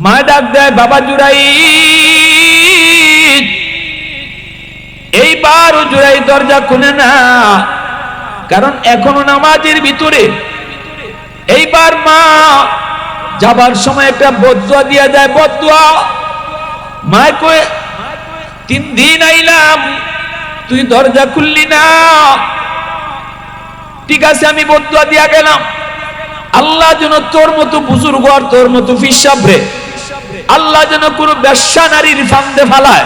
মা ডাক দেয়, বাবা জুরাইদ। এইবারও জুরাইদ দরজা খুলে না, কারণ এখনো নামাজের ভিতরে। এইবার মা যাবার সময় একটা বদদুয়া দিয়া যায়। বদদুয়া মা কয়ে, 3 দিন আইলাম, তুই দরজা খুললি না, ঠিক আছে আমি বদদুয়া দিয়া গেলাম, আল্লাহ যেন তোর মতো বুজুর্গ আর তোর মতো ফিসাব রে আল্লাহ যেন কোন বেশ্যা নারীর ফান্দে ফালায়।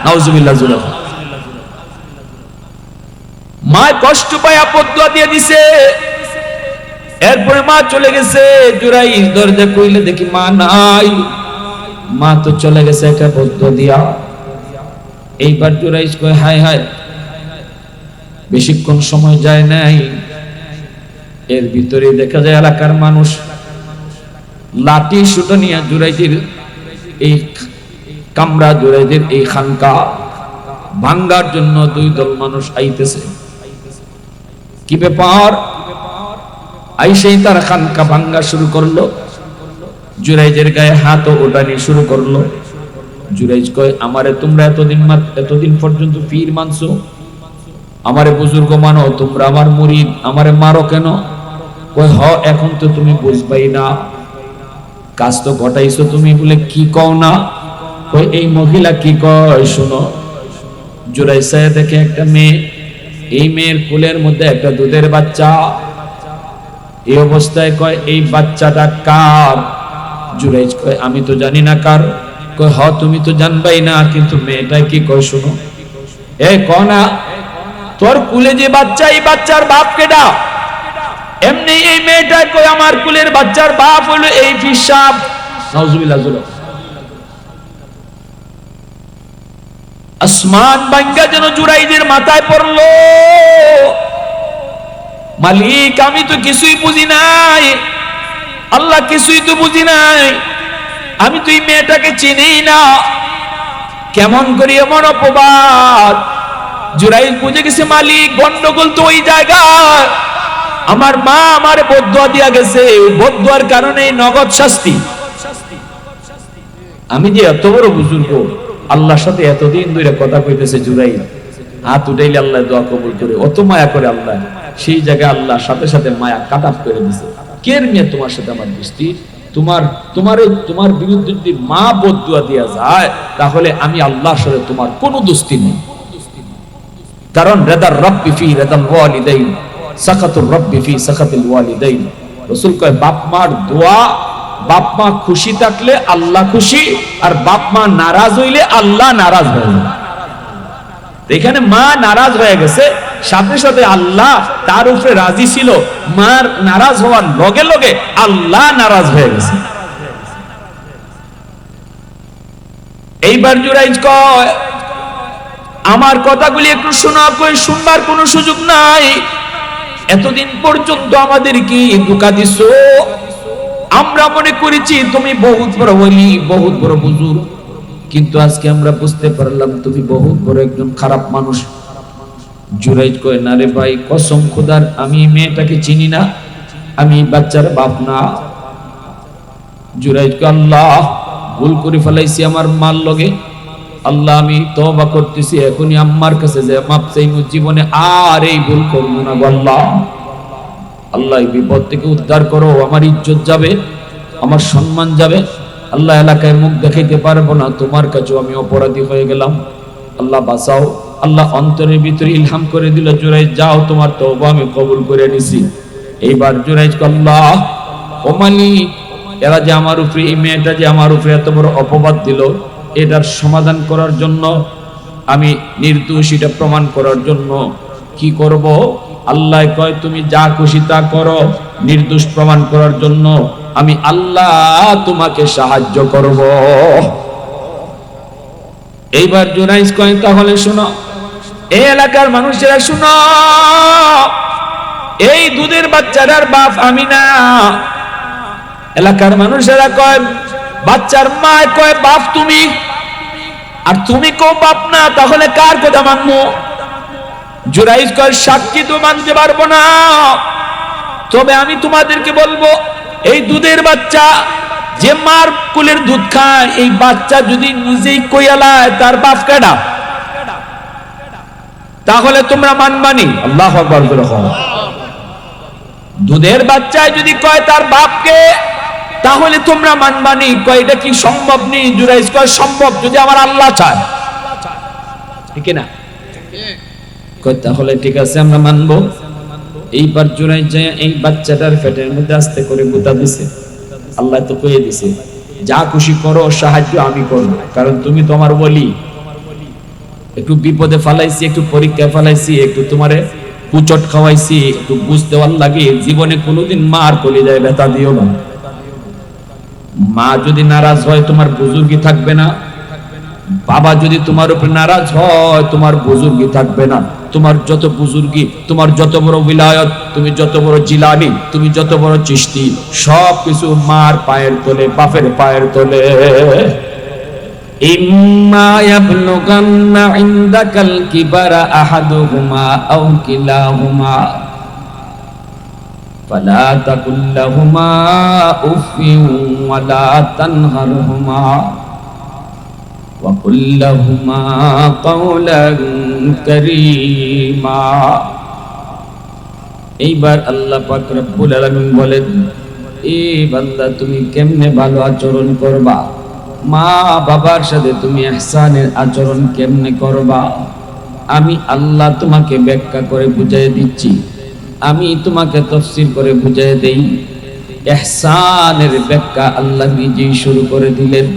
নাউজুবিল্লাহ। মা কষ্ট পায় বদদুয়া দিয়ে দিছে। এরপরে মা চলে গেছে। জুরাইদ দরজা খুলে দেখি মা নাই, মা তো চলে গেছে একটা বদদুয়া দিয়া। এইবার জুরাইদ কয়, হায় হায়, বেশিক্ষণ সময় যায় নাই, এর ভিতরে দেখা যায় এলাকার মানুষ লাঠি সুটা নিয়ে জুরাইদের এই কামরা, জুরাইদের এই খানকা ভাঙ্গার জন্য 2 দল মানুষ আইতেছে। কি ব্যাপার? আইসেই তার খানকা ভাঙ্গা শুরু করলো, জুরাইদের গায়ে হাত ওঠানি শুরু করলো। জুরাইদ কয়, আমারে তোমরা এতদিন পর্যন্ত পীর মানছো, আমারে বুজুর্গ মানো, তোমরা আমার মুরিদ, আমারে মারো কেন? কয়, হ এখন তো তুমি বুঝবাই না, কাজ তো ঘটাইছো তুমি, বলে কি কও না? কয়, এই মহিলা কি কয় শোনো। জুরাইদ সাহেব দেখে একটা মেয়ে, এই মেয়ের কোলের মধ্যে একটা দুধের বাচ্চা। এই অবস্থায় কয়, এই বাচ্চাটা কার? জুরাইদ কয়, আমি তো জানি না কার। কয়, হ তুমি তো জানবাই না, কিন্তু মেয়েটা কি কয় শোনো। এই ক না, তোর কুলে যে বাচ্চা, এই বাচ্চার বাপ কেডা? এমনি এই মেয়েটা কয়, আমার কুলের বাচ্চার বাপ হলো এই ফিসাব। নাউজুবিল্লাহ। আসমান ভাঙ্গা যেন জুরাইদের মাথায় পড়লো। মালিক, আমি তো কিছুই বুঝি নাই, আল্লাহ কিছুই তো বুঝি নাই, আমি তো এই মেয়েটাকে চিনি না, কেমন করি এমন অপবাদ। জুরাইদ বুঝে গেছে, মালিক গন্ডগোল তো ওই জায়গায়, আমার মা আমারে বদদুয়া দিয়া গেছে, ওই বদদুয়ার কারণে নগদ শাস্তি। আমি যে এত বড় বুজুর্গ, আল্লাহর সাথে এতদিন ধরে কথা কইতেছে, জুরাইদ হাত উঠাইলে আল্লাহ দোয়া কবুল করে, অত মায়া করে আল্লাহ, সেই জায়গায় আল্লাহ সাথে সাথে মায়া কাটাপ করে দিছে। কের মেয়ে তোমার সাথে আমার দোস্তি? তোমার বিরুদ্ধে যদি মা বদদুয়া দেয়া যায়, তাহলে আমি আল্লাহর সাথে তোমার কোনো দোস্তি নেই। কারণ রেদার রব্বি ফি রেদাল ওয়ালিদাইন, সাকাতুর রব্বি ফি সাকাতিল ওয়ালিদাইন। রাসূল কয়, বাপ মার দোয়া, বাপ মা খুশি থাকলে আল্লাহ খুশি, আর বাপ মা নারাজ হইলে আল্লাহ নারাজ হয়ে যায়। এখানে মা নারাজ হয়ে গেছে, সাথে সাথে আল্লাহ তার উপরে রাজি ছিল, মার নারাজ হওয়ার লগে লগে আল্লাহ নারাজ হয়ে গেছে। এইবার জুরাইদ কয়, আমার কথাগুলি একটু শোনা। কই, শুনবার কোনো সুযোগ নাই, এতদিন পর্যন্ত আমাদের কি ধোঁকা দিছো, আমরা মনে করেছি তুমি বহুত বড় ওলি, বহুত বড় বুজুর্গ, কিন্তু আজকে আমরা বুঝতে পারলাম তুমি বহুত বড় একজন খারাপ মানুষ। জুরাইদ কয়, না রে ভাই, কসম খোদার আমি মেয়েটাকে চিনি না, আমি বাচ্চার বাপ না। জুরাইদ কয়, আল্লাহ ভুল করে ফেলাইছি আমার মার লগে, আল্লাহ আমি তওবা করতেছি, এখনই আম্মার কাছে যে মাপ চাইমু, জীবনে আর এই ভুল করব না। আল্লাহ, আল্লাহ এই বিপদ থেকে উদ্ধার করো, আমার ইজ্জত যাবে, আমার সম্মান যাবে, আল্লাহ এলাকায় মুখ দেখাইতে পারবো না, তোমার কাছেও আমি অপরাধী হয়ে গেলাম, আল্লাহ বাঁচাও। আল্লাহ অন্তরের ভিতরে ইলহাম করে দিল, জুরাইদ যাও, তোমার তওবা আমি কবুল করে নিছি। এইবার জুরাইদ কয়, আল্লাহ ও মালিক, এরা যে আমার উপরে, এই মেয়েটা যে আমার উপরে এত বড় অপবাদ দিল, এটার সমাধান করার জন্য, আমি নির্দোষ এটা প্রমাণ করার জন্য কি করব? আল্লাহ কয়, তুমি যা খুশি তা করো, নির্দোষ প্রমাণ করার জন্য আমি আল্লাহ তোমাকে সাহায্য করব। এইবার জুরাইদ কয়, তাহলে শোনো, এই এলাকার মানুষেরা শোনো, এই দুধের বাচ্চাটার বাপ আমি না। এলাকার মানুষেরা কয়, বাচ্চার মা কয় বাপ তুমি, আর তুমি কো বাপ না, তাহলে কার কথা মানবো? জুরাইদ কয়, সাক্ষী তো মানতে পারবো না, তবে আমি তোমাদেরকে বলবো, এই দুধের বাচ্চা যে মার কুলের দুধ খায় এই বাচ্চা যদি নিজেই কইয়ালায় তার বাপ কেডা, তাহলে তোমরা মানবানি? আল্লাহু আকবার বলে কও। দুধের বাচ্চায় যদি কয় তার বাপকে, তাহলে তোমরা মানবানি? কয় এটা কি সম্ভব নেই? জুরাইজ কয় সম্ভব যদি আমার আল্লাহ চায়, ঠিক না? কয় তাহলে ঠিক আছে আমরা মানবো। এইবার জুরাইজ যায় এই বাচ্চাটার পেটের মধ্যে আস্তে করে গুতা দিছে। আল্লাহ তো কইয়ে দিছে যা খুশি করো, সাহায্য আমি করব, কারণ তুমি তো আমার ওলি। একটু বিপদে ফালাইছি, একটু পরীক্ষায় ফালাইছি, একটু তোমারে কুচট খাওয়াইছি, একটু বুঝতে দেওয়ার লাগে। জীবনে কোনোদিন মার কলিজায় ব্যথা দিও না। মা যদি নারাজ হয় তোমার বুজুর্গি থাকবে না, বাবা যদি তোমার উপর নারাজ হয় তোমার বুজুর্গি থাকবে না। তোমার যত বুজুর্গি, তোমার যত বড় উলায়াত, তুমি যত বড় জিলানি, তুমি যত বড় চিশতি, সব কিছু মার পায়ের তলে, বাপের পায়ের তলে। ইম্মা ইয়াবলুগান্না ইনদাকাল কিবারা আহাদুহুমা আও কিলাহুমা ফালা তাকুল লাহুমা উফিন ওয়ালা তানহারহুমা ওয়া কুল লাহুমা কাওলান কারীমা। এইবার আল্লাহ পাক রব্বুল আলামিন বলেন, এ বান্দা তুমি কেমনে ভালো আচরণ করবা, মা বাবার সাথে তুমি ইহসানের আচরণ কেমনে করবা, আমি আল্লাহ তোমাকে ব্যাখ্যা করে বুঝিয়ে দিচ্ছি। আমি তোমাকে তাফসীর করে বুঝিয়ে দেই। ইহসানের ব্যাখ্যা আল্লাহ নিজেই শুরু করে দিলেন।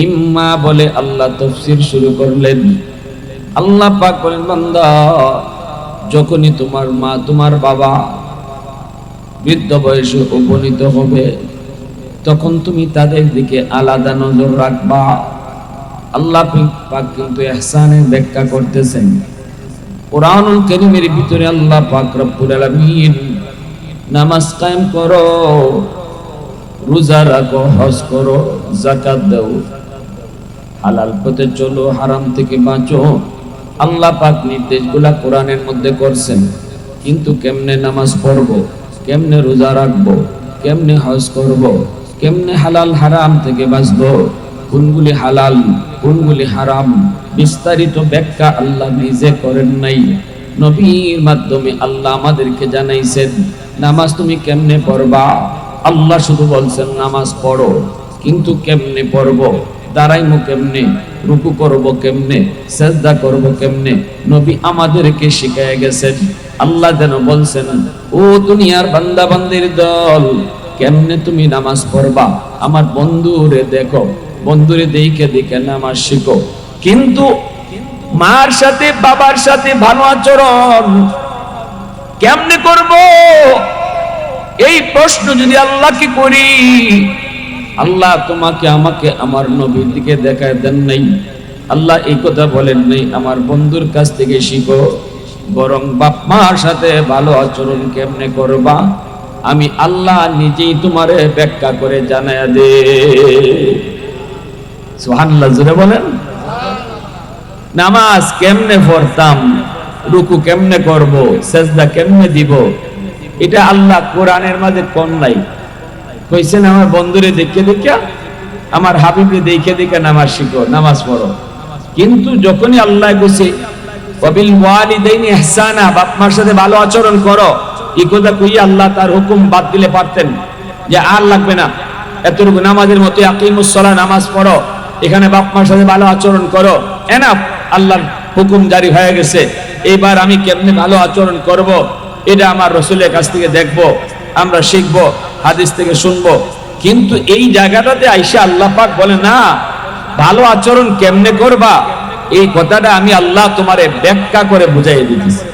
ইম্মা বলে আল্লাহ তাফসীর শুরু করলেন। আল্লাহ পাক বলেন, বান্দা যখনই তোমার মা তোমার বাবা বৃদ্ধ বয়সে উপনীত হবে তখন তুমি তাদের দিকে আলাদা নজর রাখবা। আল্লাহ পাক কিন্তু ইহসানের ব্যাখ্যা করতেছেন। কুরআনুল কারীমের ভিতরে আল্লাহ পাক রব্বুল আলামিন নামাজ কায়েম করো, রোজা রাখো, হজ করো, যাকাত দাও, হালাল পথে চলো, হারাম থেকে বাঁচো। আল্লাহ পাক নির্দেশগুলা কোরআনের মধ্যে করছেন, কিন্তু কেমনে নামাজ পড়বো, কেমনে রোজা রাখবো, কেমনে হজ করবো, কেমনে হালাল হারাম থেকে বাঁচবো, কোনগুলি হালাল কোনগুলি হারাম, বিস্তারিত ব্যাখ্যা আল্লাহ নিজে করেন নাই, নবীর মাধ্যমে আল্লাহ আমাদেরকে জানাইছেন। নামাজ তুমি কেমনে পড়বা, আল্লাহ শুধু বলছেন নামাজ পড়ো, কিন্তু কেমনে পড়বো, দাঁড়াইমু কেমনে, রুকু করব কেমনে, সিজদা করব কেমনে, নবী আমাদেরকে শিখায় গেছেন। আল্লাহ যেন বলছেন, ও দুনিয়ার বান্দা বান্দির দল, কেমনে তুমি নামাজ পড়বা, আমার বন্ধুরে দেখো, বন্ধুরে দেখে দেখে নামাজ শিখো। কিন্তু মার সাথে বাবার সাথে ভালো আচরণ কেমনে করব, এই প্রশ্ন যদি আল্লাহকে করি, আল্লাহ তোমাকে আমাকে আমার নবীর দিকে দেখায় দেন নাই। আল্লাহ এই কথা বলেন নাই আমার বন্ধুর কাছ থেকে শিখো, বরং বাপ মার সাথে ভালো আচরণ কেমনে করবা আমি আল্লাহ নিজেই তোমারে ব্যাখ্যা করে জানায়া দে। সুবহানাল্লাহ, জোরে বলেন। নামাজ কেমনে পড়তাম, রুকু কেমনে করব, সিজদা কেমনে দিব, এটা আল্লাহ কোরআনের মাঝে কোন নাই। কইছেন আমার বন্ধুরে দেখে দেখে, আমার হাবিবরে দেখে দেখে নামাজ শিখো, নামাজ পড়ো। কিন্তু যখনই আল্লাহ কইছে ওয়াবিল ওয়ালিদাইনি ইহসানা, বাপ মার সাথে ভালো আচরণ করো, এই কথা কইয়া আল্লাহ তার হুকুম বাদ দিলে পারতেন যে আর লাগবে না, এতটুকু নামাজের মতো আকিমুস সালাহ, নামাজ পড়ো, এখানে বাপ মার সাথে ভালো আচরণ করো, এনাফ, আল্লাহর হুকুম জারি হয়ে গেছে। এবার আমি কেমনে ভালো আচরণ করব এটা আমার রাসূলের কাছ থেকে দেখবো, আমরা শিখবো, হাদিস থেকে শুনবো। কিন্তু এই জায়গাটাতে আইসা আল্লাহ পাক বলে না, ভালো আচরণ কেমনে করবা এই কথাটা আমি আল্লাহ তোমারে ব্যাখ্যা করে বুঝাই দিতেছি।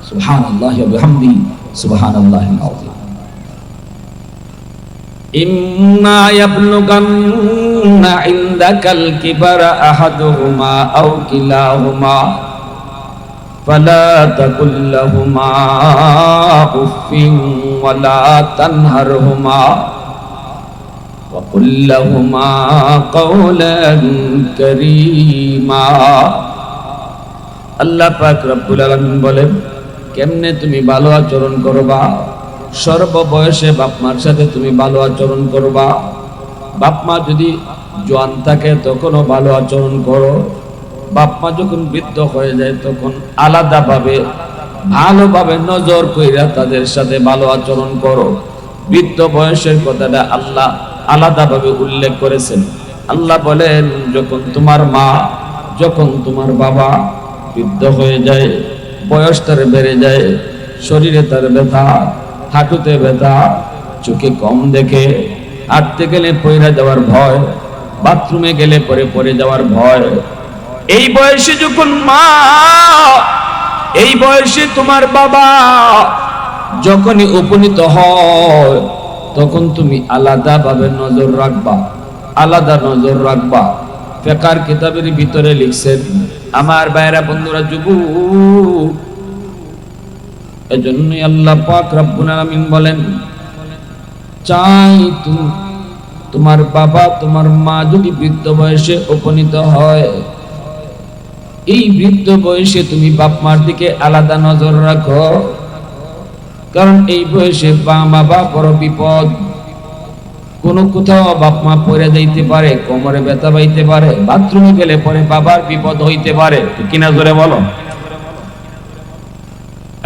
সুবহানাল্লাহি ওয়া বিহামদিহি, সুবহানাল্লাহিল আযীম। ইম্মা ইয়াবলুগান্না ইনদাকাল কিবারা আহাদুহুমা আও কিলাহুমা ফালা তাকুল লাহুমা উফিন ওয়ালা তানহারহুমা ওয়া কুল লাহুমা কাওলান কারীমা। আল্লাহ পাক রব্বুল আলামিন বলেন, কেমনে তুমি ভালো আচরণ করবা, সর্ব বয়সে বাপ মার সাথে তুমি ভালো আচরণ করবা। বাপ মা যদি জোয়ান থাকে তখনও ভালো আচরণ করো। বাপ মা যখন বৃদ্ধ হয়ে যায় তখন আলাদাভাবে ভালোভাবে নজর কইরা তাদের সাথে ভালো আচরণ করো। বৃদ্ধ বয়সের কথাটা আল্লাহ আলাদাভাবে উল্লেখ করেছেন। আল্লাহ বলেন, যখন তোমার মা, যখন তোমার বাবা বৃদ্ধ হয়ে যায়, বয়স তার বেড়ে যায়, শরীরে তার ব্যথা, হাঁটুতে ব্যথা, চোখে কম দেখে, হাঁটতে গেলে পড়ে যাওয়ার ভয়, বাথরুমে গেলে পড়ে যাওয়ার ভয়, এই বয়সে যখন মা, এই বয়সে তোমার বাবা যখনই উপনীত হয় তখন তুমি আলাদাভাবে নজর রাখবা, আলাদা নজর রাখবা। ফিকহের কিতাবের ভিতরে লিখছেন, আমার ভাইরা বন্ধুরা, যুবক, এজন্যই আল্লাহ পাক রব্বুল আলামিন বলেন, চাই তোমার বাবা তোমার মা যদি বৃদ্ধ বয়সে উপনীত হয়, এই বৃদ্ধ বয়সে তুমি বাপ মার দিকে আলাদা নজর রাখো। কারণ এই বয়সে বাবা বড় বিপদ। কোনো কোথাও বাপ মা পড়ে যাইতে পারে, কোমরে ব্যথা পাইতে পারে, বাথরুমে গেলে পরে বাবার বিপদ হইতে পারে, কিনা জোরে বলো।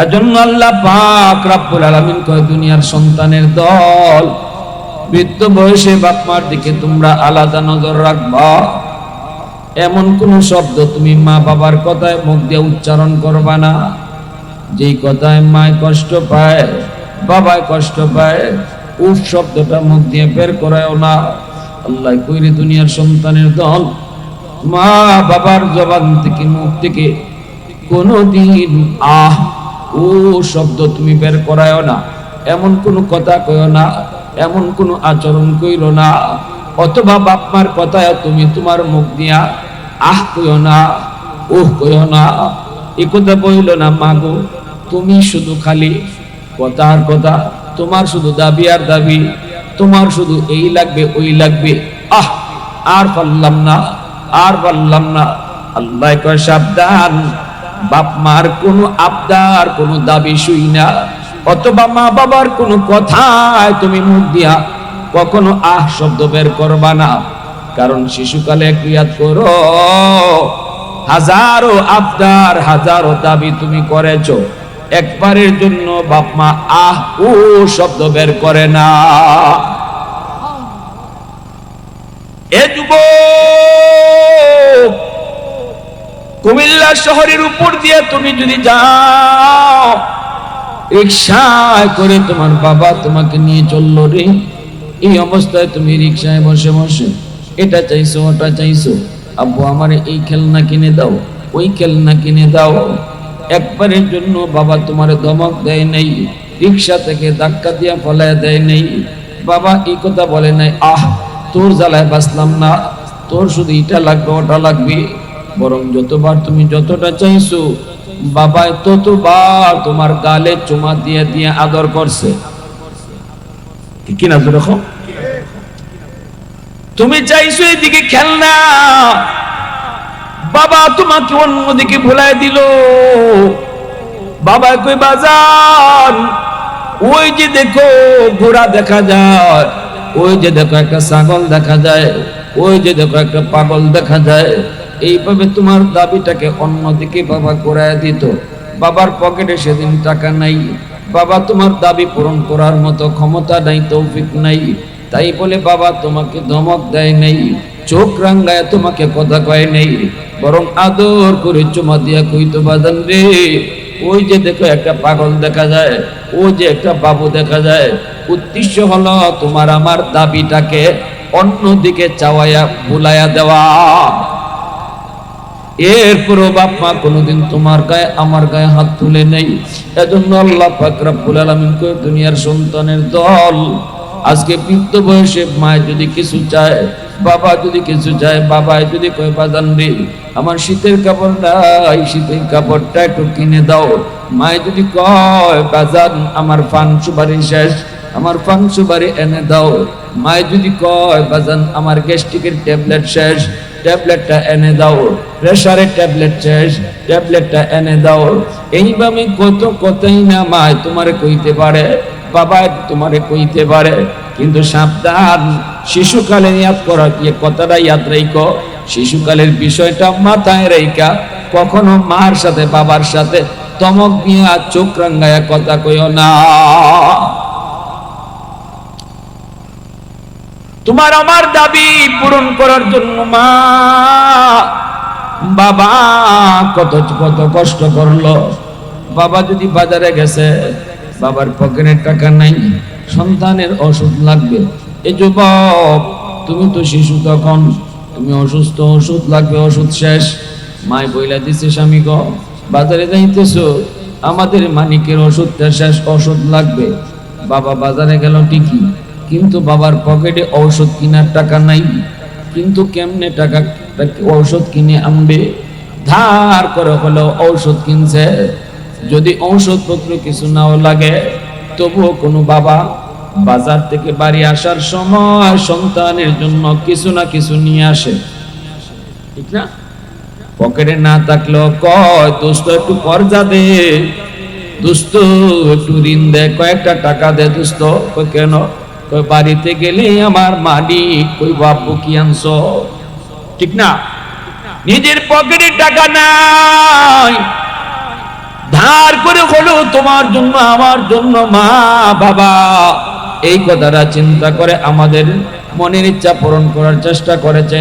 এজন্য আল্লাহ পাক রব্বুল আলামিন কয়, দুনিয়ার সন্তানের দল, বৃদ্ধ বয়সে বাপ মার দিকে তোমরা আলাদা নজর রাখবা। এমন কোন শব্দ তুমি মা বাবার কথায় মুখ দিয়ে উচ্চারণ করবা না, যেই কথায় মায় কষ্ট পায়, বাবায় কষ্ট পায়, উফ শব্দটা মুখ দিয়ে বের করায়ও না। আল্লাহ কইরে, দুনিয়ার সন্তানের দল, মা বাবার জবান থেকে, মুখ থেকে কোনদিন আহ ও শব্দ তুমি বের করায়ও না। এমন কোন কথা কইও না, এমন কোন আচরণ কইরো না, অথবা বাপ মার কথায় তুমি তোমার মুখ দিয়া আহ কইও না, ওহ কইও না, এ কথা বইল না। মাগো, তুমি শুধু খালি কথা আর কথা, তোমার শুধু দাবি আর দাবি, তোমার শুধু এই লাগবে ওই লাগবে, আহ আর পারলাম না, আর পারলাম না। আল্লাহ কয়, সাবধান, বাপ মার কোনো আবদার, কোনো দাবি শুই না, অথবা মা বাবার কোনো কথায় তুমি মুখ দিয়া কখনো আহ শব্দ বের করবা না। কারণ শিশুকালে ক্রিয়াত করো, হাজারো আবদার, হাজারো দাবি তুমি করেছো, একবারের জন্য বাপ মা আহ ও শব্দ বের করে না। এ যুবক, কুমিল্লা শহরের উপর দিয়ে তুমি যদি যাও, রিকশায় করে তোমার বাবা তোমাকে নিয়ে চললো রে, এই অবস্থায় তুমি রিকশায় বসে বসে এটা চাইছো ওটা চাইছো, আব্বু আমার এই খেলনা কিনে দাও, ওই খেলনা কিনে দাও। একবারের জন্য বাবা তোমার ধমক দেয় নাই, রিকশা থেকে ধাক্কা দিয়া ফলায় দেয় নাই, বাবা এই কথা বলে নাই, আহ তোর জ্বালায় বাঁচলাম না, তোর শুধু এটা লাগবে ওটা লাগবে। বরং যতবার তুমি যতটা চাইছো, বাবা ততবার তোমার গালে চুমা দিয়ে দিয়ে আদর করছে, কিনা দেখো। তুমি চাইছো এদিকে খেলনা, বাবা তোমাকে অন্যদিকে ভুলাই দিল। বাবা কই, বাজান ওই যে দেখো ঘোড়া দেখা যায়, ওই যে দেখো একটা ছাগল দেখা যায়, ওই যে দেখো একটা পাগল দেখা যায়। এইভাবে তোমার দাবিটাকে অন্যদিকে বাবা করায় দিত। বাবার পকেটে সেদিন টাকা নাই, বাবা তোমার দাবি পূরণ করার মতো ক্ষমতা নাই, তৌফিক নাই, তাই বলে বাবা তোমাকে ধমক দেয় নাই, চোখ রাঙ্গায় তোমাকে কথা কয় নাই, বরং আদর করে চুমা দিয়া কইতো, বাজান রে ওই যে দেখো একটা পাগল দেখা যায়, ওই যে একটা বাবু দেখা যায়। উদ্দেশ্য হলো তোমার আমার দাবিটাকে অন্যদিকে চাওয়াইয়া ভুলাইয়া দেওয়া। এরপরও বাপ মা কোনোদিন তোমার গায়ে আমার গায়ে হাত তুলে নেই। এজন্য আল্লাহ পাক রব্বুল আলামিন কয়, দুনিয়ার সন্তানের দল, আজকে বৃদ্ধ বয়সে মায় যদি কিছু চায়, বাবা যদি কিছু চায়, বাবাই যদি কয়, বাজান রে আমার শীতের কাপড় নাই, শীতের কাপড়টা একটু কিনে দাও। মায় যদি কয়, বাজান আমার পান সুপারি শেষ, আমার পান সুপারি এনে দাও। মায় যদি কয়, বাজান আমার গ্যাস্ট্রিকের ট্যাবলেট শেষ, ট্যাবলেটটা এনে দাও, প্রেসারের ট্যাবলেট শেষ, ট্যাবলেটটা এনে দাও। এইভাবে কত কথাই না মায় তোমারে কইতে পারে। বাবা তোমারে কইতে পারে, কিন্তু সাবধান, শিশুকালে ইয়াদ করা কি কথাটা ইয়াদ রাখো, শিশুকালের বিষয়টা মাথায় রাইকা কখনো মার সাথে বাবার সাথে তমক দিয়া চোখ রাঙ্গায়া কথা কইও না। তোমার আমার দাবি পূরণ করার জন্য মা বাবা কত কত কষ্ট করলো। বাবা যদি বাজারে গেছে, বাবার পকেটে টাকা নাই, সন্তানের ওষুধ লাগবে, এই যুবক তুমি তো শিশু, তখন তুমি অসুস্থ, ওষুধ লাগবে, ওষুধ শেষ, মায় বইলা দিছে স্বামী গো বাজারে যাইতেছো, আমাদের মানিকের ওষুধটা শেষ, ওষুধ লাগবে। বাবা বাজারে গেল ঠিকই, কিন্তু বাবার পকেটে ঔষধ কেনার টাকা নাই। কিন্তু কেমনে টাকা ঔষধ কিনে আনবে? ধার করে হলেও ঔষধ কিনছে। যদি ঔষধপত্র কিছু নাও লাগে, তবুও কোনো বাবা বাজার থেকে বাড়ি আসার সময় সন্তানের জন্য কিছু না কিছু নিয়ে আসে, ঠিক না? পকেটে না থাকলেও কয় দোস্ত একটু কর্জা দে, দোস্ত একটু ঋণ দে, কয়েকটা টাকা দে দোস্ত। কেন? বাড়িতে গেলে আমার মালিক কই বাপু কি আনছো, ঠিক না? নিজের পকেটে টাকা নাই, ধার করে হলো তোমার জন্য আমার জন্য মা বাবা এই কথাটা চিন্তা করে আমাদের মনের ইচ্ছা পূরণ করার চেষ্টা করেছে,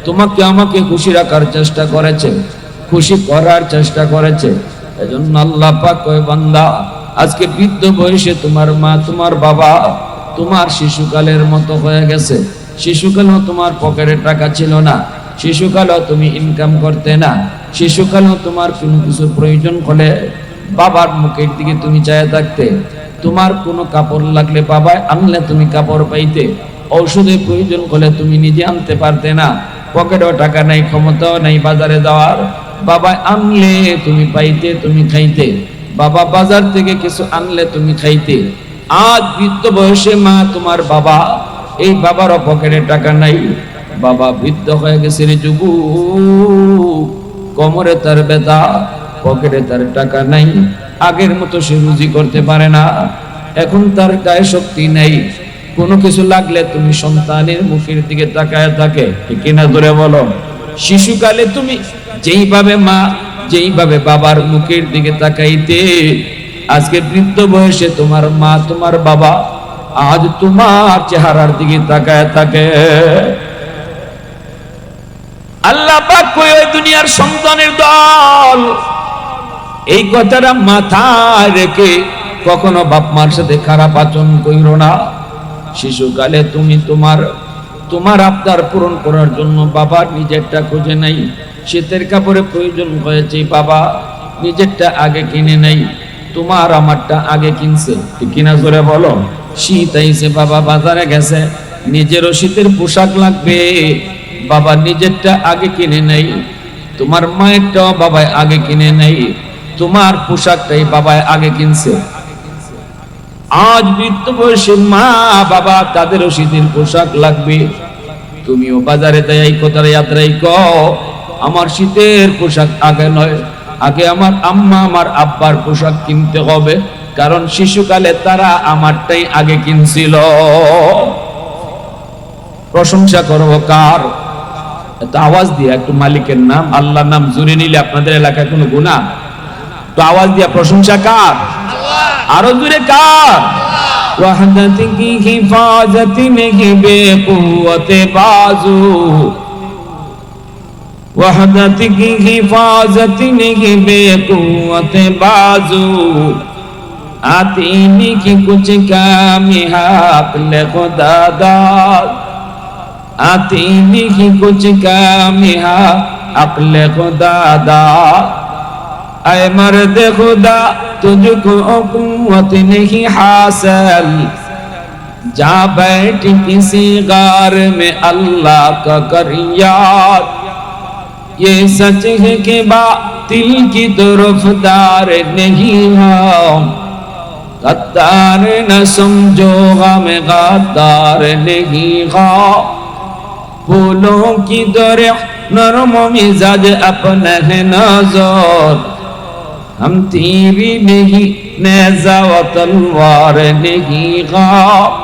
তোমাকে আমাকে খুশি রাখার চেষ্টা করেছে, খুশি করার চেষ্টা করেছে। এজন্য আল্লাহ পাক কয় বান্দা, আজকে বৃদ্ধ বয়সে তোমার মা তোমার বাবা তোমার শিশুকালের মতো হয়ে গেছে। শিশুকালেও তোমার পকেটে টাকা ছিল না, শিশুকালেও তুমি ইনকাম করতে না, শিশুকালেও তোমার কোনো কিছুর প্রয়োজন হলে বাবার মুখের দিকে তুমি চায় থাকতে, তোমার কোনো কাপড় লাগলে বাবায় আনলে তুমি কাপড় পাইতে, ঔষধের প্রয়োজন হলে তুমি নিজে আনতে পারতে না, পকেটেও টাকা নাই, ক্ষমতাও নাই বাজারে যাওয়ার, বাবায় আনলে তুমি পাইতে, তুমি খাইতে, বাবা বাজার থেকে কিছু আনলে তুমি খাইতে। আজ বৃদ্ধ বয়সে মা তোমার বাবা, এই বাবারও পকেটে টাকা নাই, বাবা বৃদ্ধ হয়ে গেছে রে যুবক, কোমরে তার ব্যথা, পকেটে তার টাকা নাই, আগের মতো সে রুজি করতে পারে না, এখন তার গায়ে শক্তি নাই, কোনো কিছু লাগলে তুমি সন্তানের মুখের দিকে তাকায় থাকে, ঠিক কিনা ধরে বলো? শিশুকালে তুমি যেইভাবে মা যেইভাবে বাবার মুখের দিকে তাকাইতে, আজকে বৃদ্ধ বয়সে তোমার মা তোমার বাবা আজ তোমার চেহারার দিকে তাকায় থাকে। আল্লাহ পাক কই ওই দুনিয়ার সন্তানের দল, এই কথাটা মাথায় রেখে কখনো বাপ মার সাথে খারাপ আচরণ কইরো না। শিশুকালে তুমি তোমার আবদার পূরণ করার জন্য বাবার নিজেরটা খুঁজে নাই, শীতের কাপড়ে প্রয়োজন হয়েছে, বাবা নিজেরটা আগে কিনে নাই, তোমার আমারটা আগে কিনছে, ঠিক কিনা জোরে বলো? শীত আইছে, বাবা বাজারে গেছে, নিজেরও শীতের পোশাক লাগবে, বাবা নিজেরটা আগে কিনে নাই, তোমার মায়েরটাও বাবাই আগে কিনে নাই, তোমার পোশাকটাই বাবাই আগে কিনছে। আজ বৃদ্ধ বয়সে মা বাবা তাদেরও শীতের পোশাক লাগবে, তুমিও বাজারে তাই এই কথার যাত্রাই কও, আমার শীতের পোশাক আগে নয়, আগে আমার আম্মা আমার আব্বার পোশাক কিনতে হবে, কারণ শিশুকালে তারা আমারটাই আগে কিনছিল। প্রশংসা করব কার? এত আওয়াজ দিয়ে একটু মালিকের নাম আল্লাহর নাম জুড়ে নিলে আপনাদের এলাকায় কোনো গুনাহ? তো আওয়াজ দিয়ে প্রশংসা কার? আরো জুড়ে কার? ওয়াহদাত কি হিফাজত নেহি বেকুওয়াত বাজু, वहदत की हिफाजत नहीं बेकुवत बाजू, आती नहीं कुछ काम अक्ल खुदा दाद, आती नहीं कुछ काम अक्ल खुदा दाद, ऐ मर्द खुदा तुझको कुव्वत नहीं हासिल, जा बैठ किसी गार में अल्लाह का कर याद, ये सच है कि बातिल की तरफदार नहीं हम, गद्दार न समझो गम गद्दार नहीं हम, फूलों की तरह नरम मिजाज अपना है नजर, हम तेरी नहीं नेज़ा व तलवार नहीं ख्वाब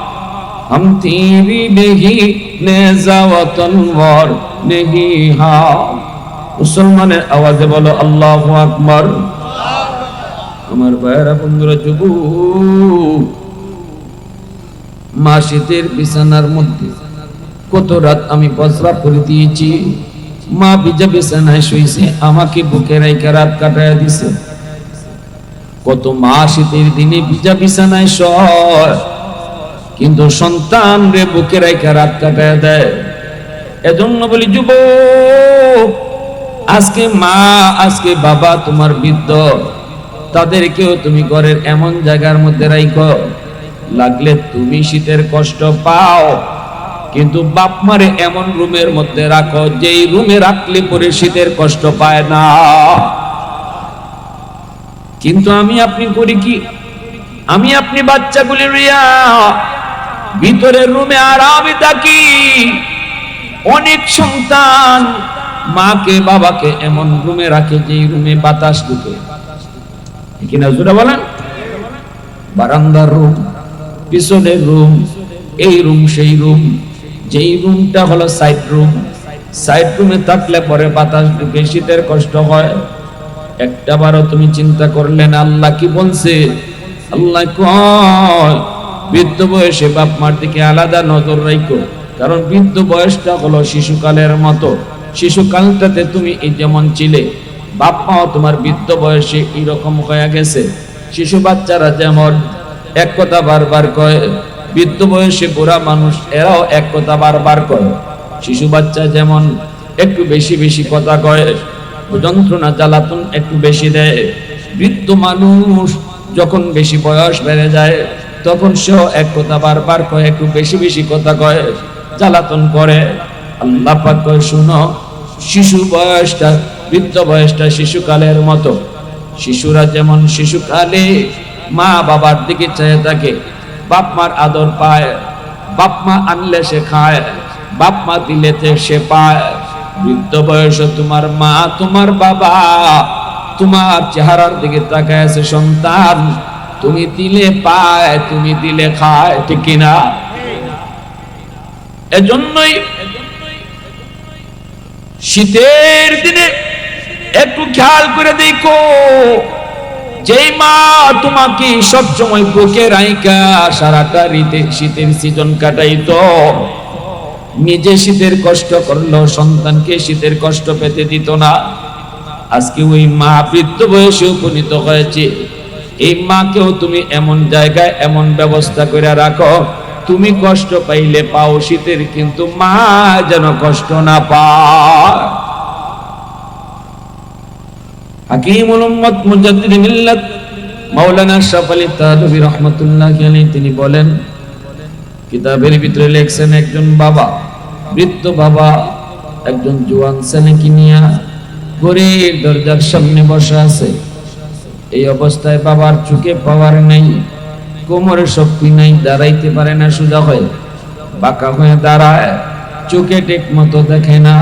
हम तेरी नहीं नेज़ा व तलवार नहीं ख्वाब মুসলমানের আওয়াজে বলো আল্লাহু আকবার আমার ভাইরা বন্ধুরা যুবক মা শীতের বিছানার মধ্যে কত রাত আমি প্রস্রাব করে দিয়েছি মা ভিজা বিছানায় শুয়েছে আমাকে বুকে রাইখা রাত কাটায় দিছে কত মা শীতের দিনে ভিজা বিছানায় শয় কিন্তু সন্তান রে বুকে রাইখা রাত কাটায় দেয় এজন্য বলি যুবক আজকে মা আজকে বাবা তোমার বৃদ্ধ তাদেরকেও তুমি ঘরের এমন জায়গার মধ্যে রাখো লাগলে তুমি শীতের কষ্ট পাও কিন্তু বাপ মারে এমন রুমের মধ্যে রাখো যেই রুমে রাখলে পরে শীতের কষ্ট পায় না কিন্তু আমি আপনি করি কি আমি আপনি বাচ্চাগুলি রিয়া ভিতরের রুমে আরামে থাকি অনেক সন্তান মাকে বাবাকে এমন রুমে রাখে যেই রুমে বাতাস ঢুকে কিনা জোরে বলেন বারান্দার রুম পিছনের রুম এই রুম সেই রুম যেই রুমটা হলো সাইড রুমে থাকলে পরে বাতাস ঢুকে শীতের কষ্ট হয় একটাবারও তুমি চিন্তা করলে না আল্লাহ কি বলছে আল্লাহ কয় বৃদ্ধ বয়সে বাপ মার দিকে আলাদা নজর রাখো কারণ বৃদ্ধ বয়সটা হলো শিশুকালের মতো শিশুকালটাতে তুমি এই যেমন ছিলে বাপ মাও তোমার বৃদ্ধ বয়সে এরকম হয়ে গেছে শিশু বাচ্চারা যেমন এক কথা বারবার কয় বৃদ্ধ বয়সে বুড়া মানুষ এরাও এক কথা বারবার কয় শিশু বাচ্চা যেমন একটু বেশি বেশি কথা কয় যন্ত্রণা জ্বালাতন একটু বেশি দেয় বৃদ্ধ মানুষ যখন বেশি বয়স বেড়ে যায় তখন সেও এক কথা বারবার কয় একটু বেশি বেশি কথা কয় জ্বালাতন করে আল্লাহ পাক কয় শুনো শিশু বয়সটা বৃদ্ধ বয়সটা শিশুকালের মতো শিশুরা যেমন শিশুকালে মা বাবার দিকে চেয়ে থাকে বাপ মার আদর পায় বাপ মা আনলে সে খায় বাপ মা দিলেতে সে পায় বৃদ্ধ বয়সে তোমার মা তোমার বাবা তোমার চেহারার দিকে তাকায় আছে সন্তান তুমি দিলে পায় তুমি দিলে খায় ঠিক কিনা এজন্যই শীতের দিনে একটু খেয়াল করে দেখো যেই মা তোমাকে সব সময় বুকে রাইখা সারাটা শীতের সিজন কাটাইতো নিজে শীতের কষ্ট করলো সন্তানকে শীতের কষ্ট পেতে দিত না আজকে ওই মা বৃদ্ধ বয়সে উপনীত হয়েছে এই মাকেও তুমি এমন জায়গায় এমন ব্যবস্থা করে রাখো তুমি কষ্ট পাইলে পাও শীতের কিন্তু মা যেন কষ্ট না পায় হাকিমুল উম্মত মুজাদ্দিদ মিল্লাত মাওলানা আশরাফ আলী থানভী রাহমাতুল্লাহি আলাইহি তিনি বলেন কিতাবের ভিতরে লেখছেন একজন বাবা বৃদ্ধ বাবা একজন জওয়ান ছেলেকে নিয়ে ঘরের দরজার সামনে বসে আছে এই অবস্থায় বাবার চোখে পাওয়ার নাই কোমরে শক্তি নাই দাঁড়াইতে পারে না সোজা হয়ে বাঁকা হয়ে দাঁড়ায় চোখে ঠিক মতো দেখে না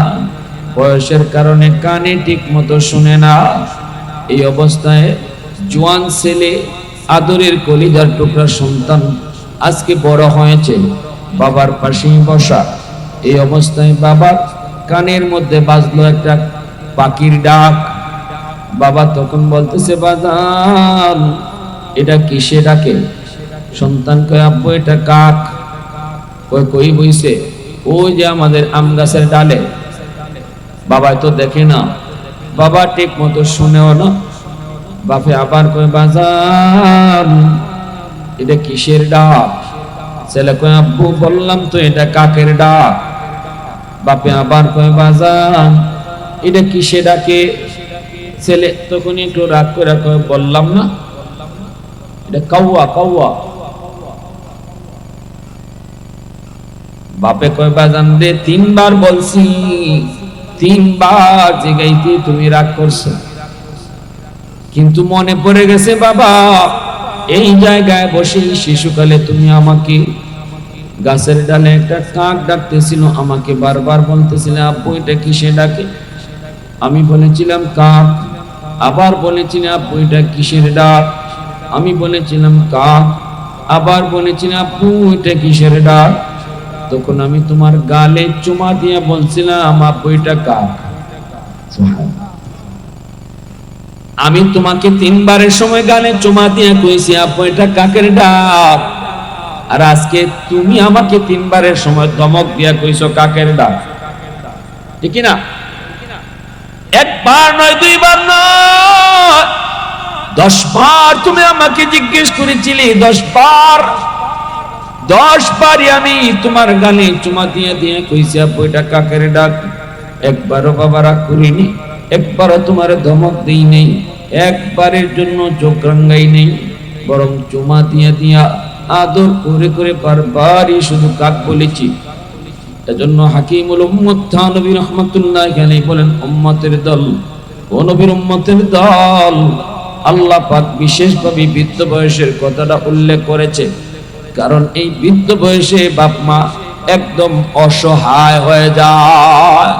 বয়সের কারণে কানে ঠিক মতো শুনে না এই অবস্থায় জওয়ান ছেলে আদরের কলিজার টুকরা সন্তান আজকে বড় হয়েছে বাবার পাশেই বসা এই অবস্থায় বাবার কানের মধ্যে বাজলো একটা পাখির ডাক বাবা তখন বলতেছে বাজান এটা কিসে ডাকে সন্তান কয় আব্বু এটা কাক কই কই বইছে ওই যে আমাদের আম গাছের ডালে বাবা তো দেখে না বাবা ঠিক মতো শুনেও না বাপে আবার কয় বাজান এটা কিসের ডাক ছেলে কয় আব্বু বললাম তো এটা কাকের ডাক বাপে আবার কয় বাজান এটা কিসে ডাকে ছেলে তখন একটু রাগ করে কয় বললাম না এটা কাউয়া কাউয়া বাপে কয় বাজান রে তিনবার বলছি তিনবার জিগাইতে তুমি রাগ করছো কিন্তু মনে পড়ে গেছে বাবা এই জায়গায় বসে শিশুকালে তুমি আমাকে গাছের ডালে একটা কাক ডাকতেছিল আমাকে বারবার বলতেছিলে আব্বু এটা কিসে ডাকে আমি বলেছিলাম কাক আবার বলেছিলাম আব্বু এটা কিসের ডাক আমি বলেছিলাম কাক, আবার বলেছিলাম আব্বু এটা কিসের ডাক। তখন আমি তোমার গালে চুমা দিয়ে বলছিলাম আব্বু এটা কাক। আমি তোমাকে 3 বারের সময় গালে চুমা দিয়ে কইছি আব্বু এটা কাকের ডাক, আর আজকে তুমি আমাকে 3 বারের সময় ধমক দিয়া কইছো কাকের ডাক, ঠিক না? একবার নয়, 2 বার নয়, 10 বার তুমি আমাকে জিজ্ঞেস করেছিলে, 10 বার, 10 বারই আমি তোমার গালে চুমা দিয়ে দিয়ে কইছি আব্বু এটা কাকের ডাক। একবারও বাবা রাগ করিনি, একবারও তোমার ধমক দেই নেই, একবারের জন্য চোখ রাঙ্গাই নেই, বরং চুমা দিয়ে দিয়া আদর করে করে বারবারই শুধু কাক বলেছি। এজন্য হাকিমুল উম্মত থানবী রাহমাতুল্লাহি আলাইহি বলেন, উম্মতের দল, ও নবীর উম্মতের দল, আল্লাহ পাক বিশেষভাবে বৃদ্ধ বয়সের কথাটা উল্লেখ করেছে, কারণ এই বৃদ্ধ বয়সে বাপ মা একদম অসহায় হয়ে যায়।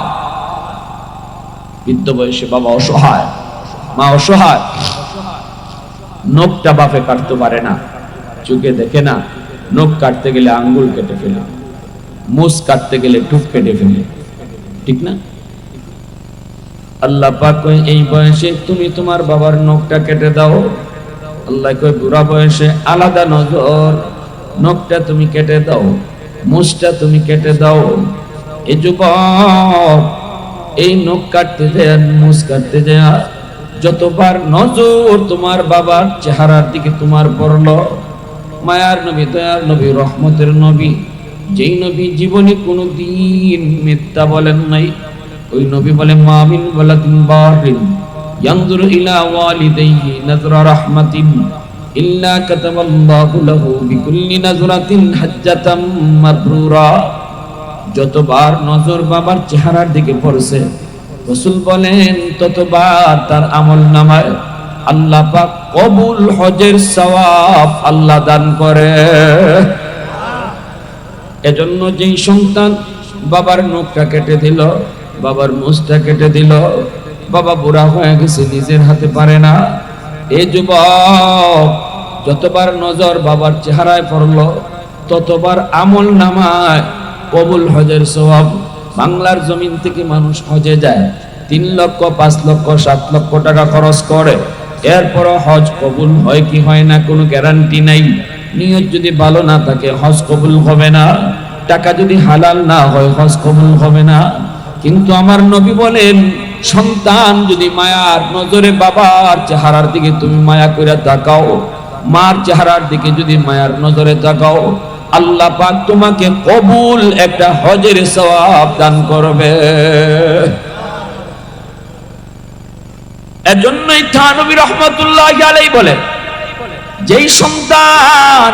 বৃদ্ধ বয়সে বাবা অসহায়, মা অসহায়, নখটা বাপে কাটতে পারে না, চোখে দেখে না, নখ কাটতে গেলে আঙ্গুল কেটে ফেলে, মুস কাটতে গেলে টুক কেটে ফেলে, ঠিক না? আল্লাহ পাক কয় এই বয়সে তুমি তোমার বাবার নখটা কেটে দাও। আল্লাহ কয় বুড়া বয়সে আলাদা নজর, নখটা তুমি কেটে দাও, মুসটা তুমি কেটে দাও। এই যুবক, এই নখ কাটতে যায়, মুস কাটতে যায়, যতবার নজর তোমার বাবার চেহারার দিকে তোমার পড়লো, মায়ার নবী, দয়ার নবী, রহমতের নবী, যেই নবী জীবনে কোনো দিন মিথ্যা বলেন নাই, ওই নবী বলে মা মিন ওয়ালাদিন বারিন ইয়ানজুরু ইলা ওয়ালিদাইহি নাযরা রাহমাতিন ইল্লা কাতাবাল্লাহু লাহু বিকুল্লি নাযরাতিন হাজ্জাতাম মাবরুরা। যতবার নজর বাবার চেহারার দিকে পড়ছে, রাসূল বলেন ততবার তার আমলনামায় আল্লাহ পাক কবুল হজের সওয়াব আল্লাহ দান করে। এজন্য যেই সন্তান বাবার নখটা কেটে দিল, বাবার মুছটা কেটে দিল, বাবা বুড়া হয়ে গেছে, নিজের হাতে পারে না, এই যুবক যতবার নজর বাবার চেহারায় পড়লো, ততবার আমল নামায় কবুল হজের সওয়াব। বাংলার জমিন থেকে মানুষ হজে যায়, 3 লক্ষ, 5 লক্ষ, 7 লক্ষ টাকা খরচ করে, এরপরও হজ কবুল হয় কি হয় না কোনো গ্যারান্টি নাই। নিয়ত যদি ভালো না থাকে হজ কবুল হবে না, টাকা যদি হালাল না হয় হজ কবুল হবে না। কিন্তু আমার নবী বলেন, সন্তান যদি মায়ার নজরে বাবার চেহারার দিকে তুমি মায়া করে তাকাও, মার চেহারার দিকে যদি মায়ার নজরে তাকাও, আল্লাহ পাক তোমাকে কবুল একটা হজের সওয়াব দান করবে। এজন্যই থানবী রাহমাতুল্লাহি আলাইহি বলেন, যেই সন্তান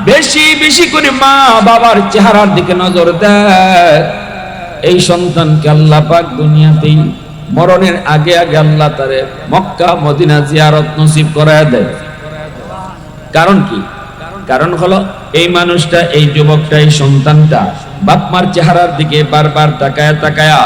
বেশি বেশি করে মা বাবার চেহারার দিকে নজর দেয়, এই সন্তানকে আল্লাহ পাক দুনিয়াতেই মরণের আগে আগে আল্লাহ তারে মক্কা মদিনা জিয়ারত নসিব করায় দেয়। কারণ কি? কারণ হলো এই মানুষটা, এই যুবকটা, এই সন্তানটা বাপ মার চেহারার দিকে বারবার তাকায়া তাকায়া,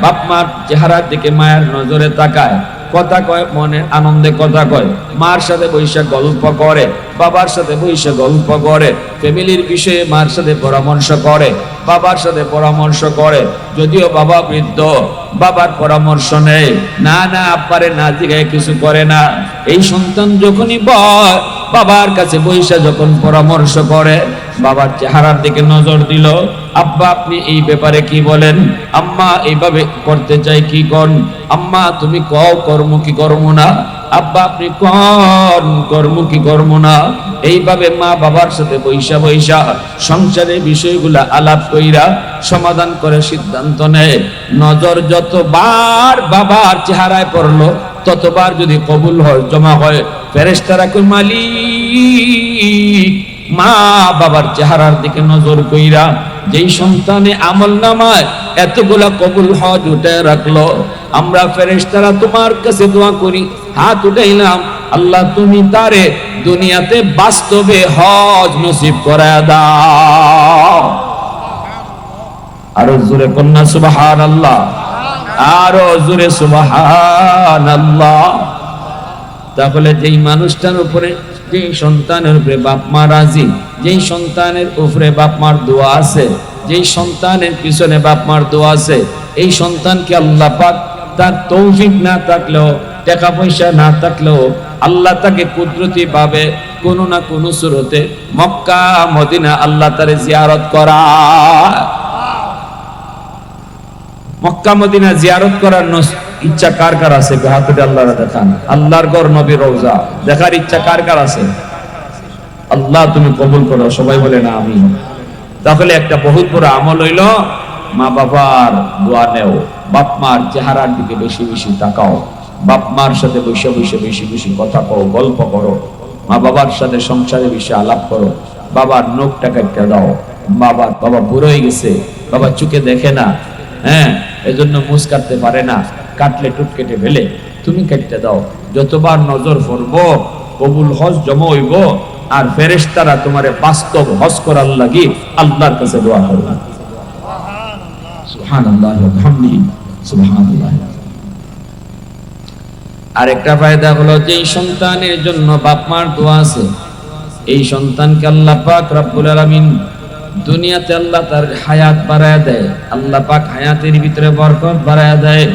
বাপ মার চেহারার দিকে মায়ের নজরে তাকায়, কথা কয়, মনে আনন্দে কথা কয়, মার সাথে বৈশা গল্প করে, বাবার সাথে বৈশা গল্প করে, ফ্যামিলির বিষয়ে মার সাথে পরামর্শ করে, বাবার সাথে পরামর্শ করে। যদিও বাবা বৃদ্ধ, বাবার পরামর্শ নেই, না না আপারে না জিগায় কিছু করে না। এই সন্তান যখনই বাবার কাছে বৈশা যখন পরামর্শ করে, বাবার চেহারার দিকে নজর দিল, আব্বা আপনি এই ব্যাপারে কি বলেন, আম্মা এইভাবে করতে চাই কি কোন, আম্মা তুমি কও কর্ম কি কর্ম না, আব্বা আপনি কোন কর্ম কি কর্ম না। এইভাবে মা বাবার সাথে বৈশা বৈশা সংসারের বিষয়গুলা আলাপ কইরা সমাধান করে সিদ্ধান্ত নেয়। নজর যতবার বাবার চেহারায় পড়লো, ততবার যদি কবুল হয়, জমা হয়, ফেরেশতারা কই মালিক মা বাবার চেহারার দিকে নজর কইরা যেই সন্তানে আমল নামায় এতগুলা কবুল হজ উঠে রাখলো, আমরা ফেরেশতারা তোমার কাছে দোয়া করি, হাত উঠাইলাম, আল্লাহ তুমি তারে দুনিয়াতে বাস্তবে হজ নসিব করে দাও। আরো জোরে কন্যা সুবহানাল্লাহ, আরো জোরে সুবহানাল্লাহ। তাহলে যেই মানুষটার উপরে যেই সন্তানের উপরে বাপ মা রাজি, যেই সন্তানের উপরে বাপ মার দোয়া আছে, যেই সন্তানের পিছনে বাপ মার দোয়া আছে, এই সন্তানকে আল্লাহ পাক তার তৌফিক না থাকলেও, টাকা পয়সা না থাকলেও আল্লাহ তাকে কুদরতি ভাবে কোনো না কোনো সুরতে মক্কা মদিনা আল্লাহ তারে জিয়ারত করা। মক্কা মদিনা জিয়ারত করার ইচ্ছা কার কার আছে? হাতে আল্লাহর দেখান। আল্লাহর ঘর, নবী রওজা দেখার ইচ্ছা কার কার আছে? আল্লাহ তুমি কবুল করো, সবাই বলে না আমিন। তাহলে একটা বহুত বড় আমল হইল, মা বাবার দোয়া নেও, বাপ মার চেহারার দিকে বেশি বেশি তাকাও, বাপ মার সাথে বসে বসে বেশি বেশি কথা কও, গল্প করো, মা বাবার সাথে সংসারে বেশি আলাপ করো, বাবার নোখটা কাটতে দাও। বাবা বুড়ো হয়ে গেছে, বাবা চোখে দেখে না, হ্যাঁ, এজন্য মুছ কাটতে পারে না, কাটলে টুট কেটে ফেলে, তুমি কাটতে দাও। যতবার নজর পড়বো কবুল হজ জমা হইব, আর ফেরেশতারা তোমারে বাস্তব হজ করার লাগি আল্লাহর কাছে দোয়া করবে। সুবহানাল্লাহ ওয়া বিহামদিহি সুবহানাল্লাহ। আরেকটা ফায়দা হলো, যে সন্তানের জন্য বাপ মার দোয়া আছে, এই সন্তানকে আল্লাহ পাক রব্বুল আলামিন দুনিয়াতে আল্লাহ তার হায়াত বাড়ায়া দেয়, আল্লাহ পাক হায়াতের ভিতরে বরকত বাড়ায়া দেয়।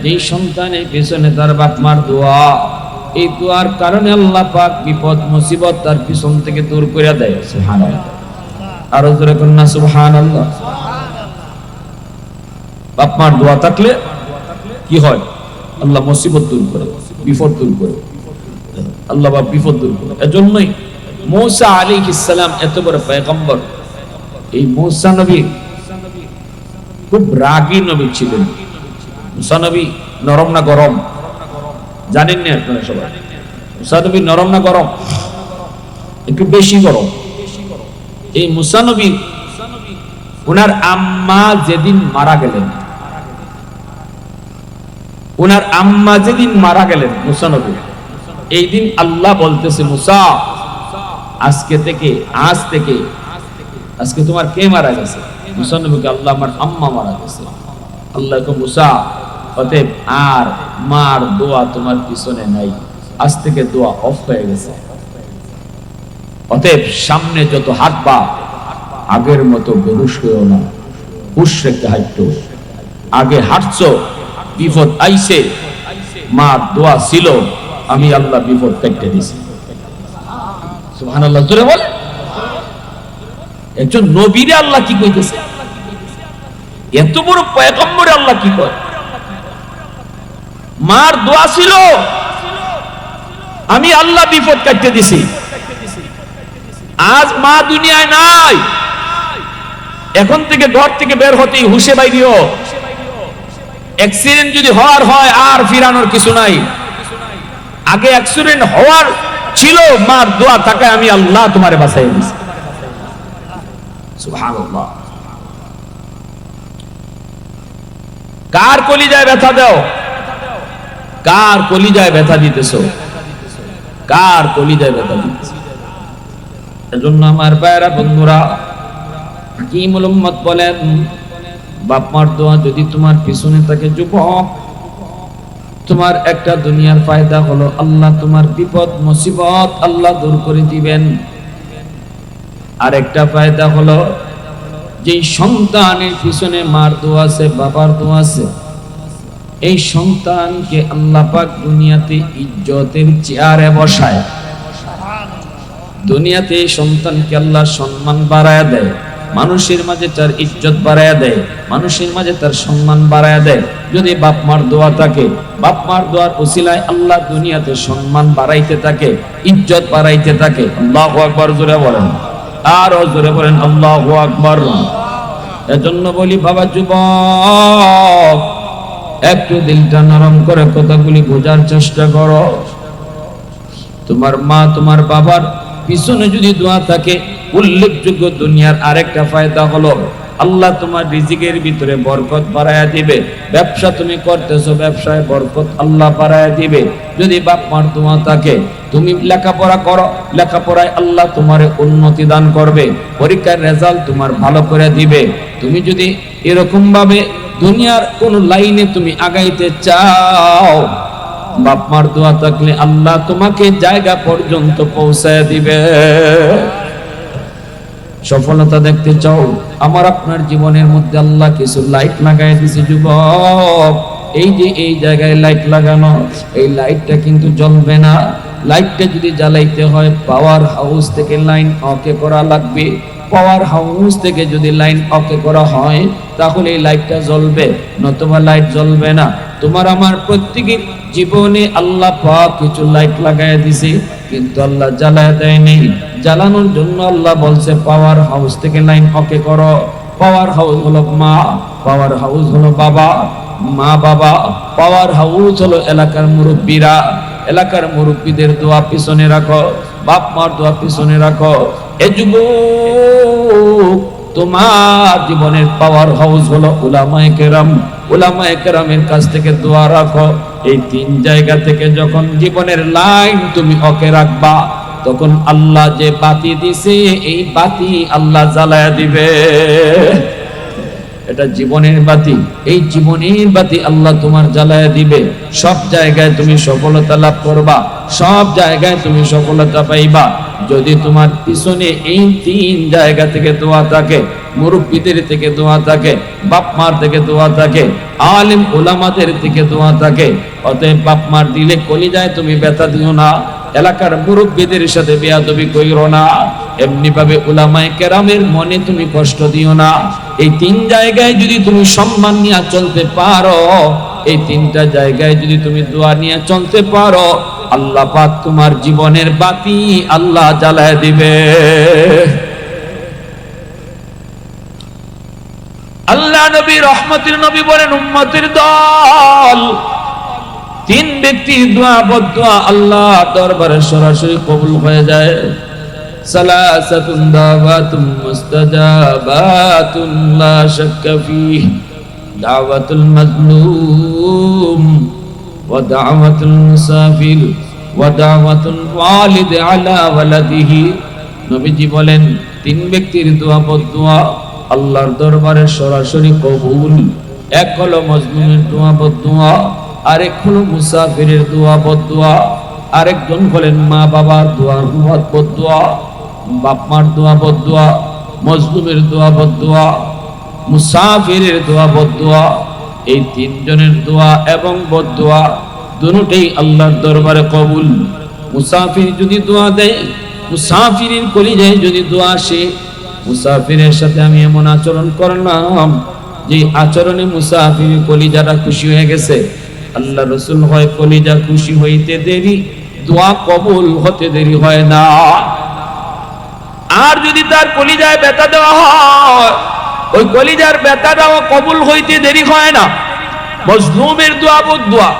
যেই সন্তানের পিছনে তার বাপ মার দোয়া, এই দোয়ার কারণে আল্লাহ পাক বিপদ মুসিবত তার পিছন থেকে দূর করে দেয়। সুবহানাল্লাহ, আরো জোরে করুন না সুবহানাল্লাহ। বাপ মার দোয়া থাকলে কি হয়? আল্লাহ মুসিবত দূর করে, বিপদ দূর করে, আল্লাহ পাক বিপদ দূর করে। এজন্যই মূসা আলাইহিস সালাম এত বড় পয়গম্বর, এই মূসা নবী খুব রাগী নবী ছিলেন। মূসা নবী নরম না গরম? জানেন না আপনারা সবাই? মূসা নবী নরম না গরম? একটু বেশি গরম। এই মূসা নবী ওনার আম্মা যেদিন মারা গেলেন, ওনার আম্মা যেদিন মারা গেলেন মূসা নবী, এই দিন আল্লাহ বলতেছে, মূসা আজকে থেকে, আজকে তোমার কে মারা গেছে? মূসা নবীকে আল্লাহ, আমার আম্মা মারা গেছে। আল্লাহ কো, মূসা অতএব আর মার দোয়া তোমার পিছনে নাই, আজ থেকে দোয়া অফ হয়ে গেছে। অতএব সামনে যত হাঁটবা আগের মতো বেহুশ হইও না, হুশ রেখে হাঁটো। আগে হাঁটছো, বিপদ আইছে, মার দোয়া ছিল, আমি আল্লাহ বিপদ কেটে দিছি। সুবহানাল্লাহ, জোরে বল। একজন নবীরে আল্লাহ কি কইতেছে? এত বড় পয়গম্বরে আল্লাহ কি কয়? মার দোয়া ছিল, আমি আল্লাহ বিপদ কাটতে দিছি। আজ মা দুনিয়ায় নাই, এখন থেকে ঘর থেকে বের হতেই হুশে বাইরিও। অ্যাক্সিডেন্ট যদি হওয়ার হয় আর ফিরানোর কিছু নাই। আগে অ্যাক্সিডেন্ট হওয়ার ছিল, মার দোয়া থাকায় আমি আল্লাহ তোমারে বাঁচাই দিছি। সুবহানাল্লাহ। কার কলিজায় ব্যথা দাও? কার কলিজায় ব্যথা দিতেছো? কার কলিজায় ব্যথা দিতেছো? এজন্য আমার ভাইরা বন্ধুরা, হাকিমুল উম্মত বলেন, বাপ মার দোয়া যদি তোমার পিছনে থাকে যুবক, তোমার একটা দুনিয়ার ফায়দা হলো আল্লাহ তোমার বিপদ মুসিবত আল্লাহ দূর করে দিবেন। আর একটা ফায়দা হলো, যে সন্তানের পিছনে মার দোয়া আছে, বাবার দোয়া আছে, এই সন্তানকে আল্লাহ পাক দুনিয়াতে ইজ্জতের চেয়ারে বসায়। দুনিয়াতে এই সন্তানকে আল্লাহ সম্মান বাড়ায়া দেয়, মানুষের মাঝে তার ইজ্জত বাড়ায়া দেয়, মানুষের মাঝে তার সম্মান বাড়ায়া দেয়। যদি বাপ মার দোয়া থাকে, বাপ মার দোয়ার ওসিলায় আল্লাহ দুনিয়াতে সম্মান বাড়াইতে থাকে, ইজ্জত বাড়াইতে থাকে। আল্লাহু আকবার, জোরে বলেন, আরো জোরে বলেন আল্লাহু আকবার। এজন্য বলি বাবা যুবক, একটু দিলটা নরম করে কথাগুলি বোঝার চেষ্টা করো। তোমার মা তোমার বাবার পিছনে যদি দোয়া থাকে, উল্লেখযোগ্য দুনিয়ার আরেকটা ফায়দা হলো আল্লাহ তোমার রিজিকের ভিতরে বরকত বাড়ায়া দিবে। ব্যবসা তুমি করতেছো, ব্যবসায় বরকত আল্লাহ বাড়ায়া দিবে। যদি বাপ মার দোয়া থাকে, তুমি লেখাপড়া করো, লেখাপড়ায় আল্লাহ তোমারে উন্নতি দান করবে, পরীক্ষার রেজাল্ট তোমার ভালো করে দিবে। তুমি যদি এরকম ভাবে দুনিয়ার কোন লাইনে তুমি আগাইতে চাও, বাপ মার দোয়া থাকলে আল্লাহ তোমাকে জায়গা পর্যন্ত পৌঁছায় দিবে। সফলতা দেখতে চাও? আমার আপনার জীবনের মধ্যে আল্লাহ কিছু লাইট লাগাই দিয়েছে যুবক। এই যে এই জায়গায় লাইট লাগানো, এই লাইটটা কিন্তু জ্বলবে না। লাইটটা যদি জ্বালাইতে হয় পাওয়ার হাউস থেকে লাইন ওকে করা লাগবে। পাওয়ার হাউস থেকে যদি লাইন ওকে করা হয় তাহলে এই লাইটটা জ্বলবে, নতুবা লাইট জ্বলবে না। তোমার আমার প্রত্যেকের জীবনে আল্লাহ পাক কিছু লাইট লাগাই দিয়েছে, কিন্তু আল্লাহ জ্বালায় দেয়নি। জ্বালানোর জন্য আল্লাহ বলছে পাওয়ার হাউস থেকে লাইন ওকে করো। পাওয়ার হাউস হলো মা, পাওয়ার হাউস হলো বাবা, মা বাবা। পাওয়ার হাউস হলো এলাকার মুরব্বীরা, এলাকার মুরব্বীদের দোয়া পিছনে রাখো, বাপ মার দোয়া পিছনে রাখো। এ যুবক, তোমার জীবনের পাওয়ার হাউস হলো উলামায়ে কেরাম। উলামায়ে কেরামের কাছ থেকে দোয়া রাখো। এই তিন জায়গা থেকে যখন জীবনের লাইন তুমি ওকে রাখবা, তখন আল্লাহ যে বাতি দিছে এই বাতি আল্লাহ জ্বালায়া দিবে। এটা জীবনের বাতি, এই জীবনের বাতি আল্লাহ তোমার জ্বালায়া দিবে। সব জায়গায় তুমি সফলতা লাভ করবা, সব জায়গায় তুমি সফলতা পাইবা যদি তোমার পিছনে এই তিন জায়গা থেকে দোয়া থাকে, মুরব্বীদের থেকে দোয়া থাকে, বাপ মার থেকে দোয়া থাকে, আলেম ওলামাদের থেকে দোয়া থাকে। অতএব বাপ মার দিলে কলিজায় তুমি ব্যথা দিও না, এলাকার মুরব্বীদের সাথে বেয়াদবি কইরো না, এমনি ভাবে উলামায়ে কেরামের মনে তুমি কষ্ট দিও না। এই তিন জায়গায় যদি তুমি সম্মান নিয়ে চলতে পারো, এই তিনটা জায়গায় যদি তুমি দোয়া নিয়ে চলতে পারো, আল্লাহ পাক তোমার জীবনের বাতি আল্লাহ জ্বালায় দিবে। আল্লাহ নবী রহমতের নবী বলেন, উম্মতের দল তিন ব্যক্তির দোয়া বদদোয়া আল্লাহ দরবারে সরাসরি কবুল হয়ে যায়। সালাসাতুন দাওয়াতুম মুস্তাজাবাতুন লা শাক্কা ফীহ, দাওয়াতুল মাজলুম ওয়া দাওয়াতুল মুসাফির ওয়া দাওয়াতুল ওয়ালিদ আলা ওয়ালাদিহি। নবীজি বলেন, তিন ব্যক্তির দোয়া বদদোয়া আল্লাহর দরবারে সরাসরি কবুল। এক হলো মজলুমের দোয়া বদদোয়া, আরেক হলো মুসাফিরের দোয়া বদদোয়া, আরেকজন হলেন মা বাবার দোয়া বদদোয়া, বাপ মার দোয়া বদদোয়া, মজলুমের দোয়া বদদোয়া, মুসাফিরের দোয়া বদদোয়া। এই তিনজনের দোয়া এবং বদদোয়া দুটোই আল্লাহর দরবারে কবুল। মুসাফির যদি দোয়া দেয়, মুসাফিরের কলিজায় যদি দোয়া আসে, মুসাফিরের সাথে আমি এমন আচরণ করলাম যে আচরণে মুসাফির কলিজাটা খুশি হয়ে গেছে। আল্লাহ রসুল হয় কলিজা খুশি হইতে দেরি, দোয়া কবুল হতে দেরি হয় না। আর যদি তার কলিজায় ব্যথা দেওয়া হয়, ওই কলিজার ব্যথাটাও কবুল হইতে দেরি হয় না। মজলুমের দোয়া বদদোয়া,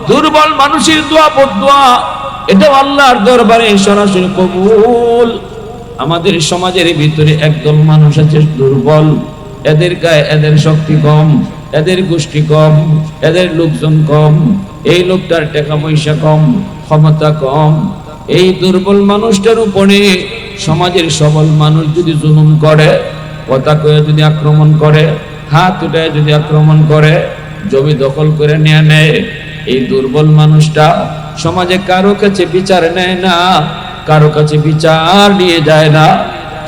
দুর্বল মানুষের দোয়া বদদোয়া, এটাও আল্লাহর দরবারে সরাসরি কবুল। আমাদের সমাজের ভিতরে একদল মানুষ আছে দুর্বল, এদের গায়ে এদের শক্তি কম, এদের গোষ্ঠী কম, এদের লোকজন কম, এই লোকটার টাকা পয়সা কম, ক্ষমতা কম। এই দুর্বল মানুষটার উপরে সমাজের সবল মানুষ যদি জুলুম করে, কথা কয়ে যদি আক্রমণ করে, হাত উঠায় যদি আক্রমণ করে, জমি দখল করে নিয়ে নেয়, এই দুর্বল মানুষটা সমাজে কারো কাছে বিচার নেয় না, কারো কাছে বিচার নিয়ে যায় না।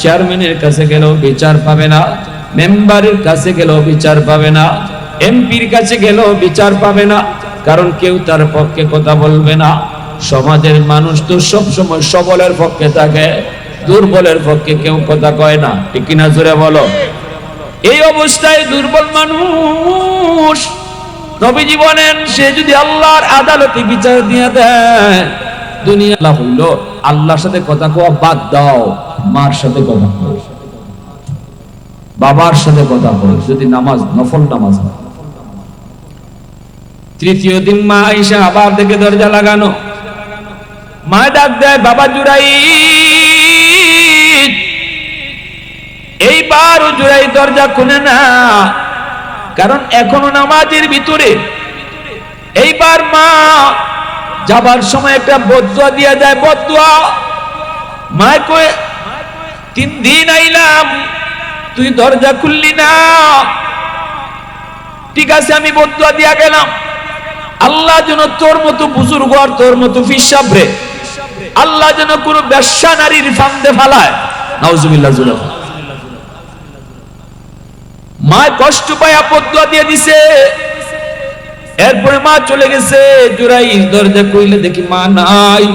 চেয়ারম্যানের কাছে গেলেও বিচার পাবে না, মেম্বারের কাছে গেলেও বিচার পাবে না, এমপির কাছে গেলেও বিচার পাবে না, কারণ কেউ তার পক্ষে কথা বলবে না। সমাজের মানুষ তো সব সময় সবলের পক্ষে থাকে, দুর্বলের পক্ষে কেউ কথা কয় না, ঠিক কিনা জোরে বলো। এই অবস্থায় দুর্বল মানুষ, নবীজি বলেন, সে যদি আল্লাহর আদালতে বিচার দিয়ে দেয়, দুনিয়া হইল, আল্লাহর সাথে কথা কোয়া বাদ দাও, মার সাথে কথা কও, বাবার সাথে কথা বল, যদি নামাজ নফল নামাজ হয়। তৃতীয় দিন মা আয়েশা আবার দেখে দরজা লাগানো, মা ডাক দেয়, বাবা জুরাই। এইবার জুরাই দরজা খুলে না, কারণ এখনো নামাজের ভিতরে। এইবার মা যাবার সময় একটা বদদোয়া দিয়া যায়, বদদোয়া। মা কয়ে, 3 দিন আইলাম, তুই দরজা খুললি না, ঠিক আছে আমি বদদোয়া দিয়া গেলাম, আল্লাহ যেন তোর মতো বুজুর্গ আর তোর মতো ফিসাব রে আল্লাহ যেন কোন বেশ্যা নারীর ফান্দে ফালায়। নাউজুবিল্লাহ। মা কষ্ট পায় বদদুয়া দিয়ে দিছে। এরপরে মা চলে গেছে। জুরাইজ দরজা কইলে দেখি মা নাই,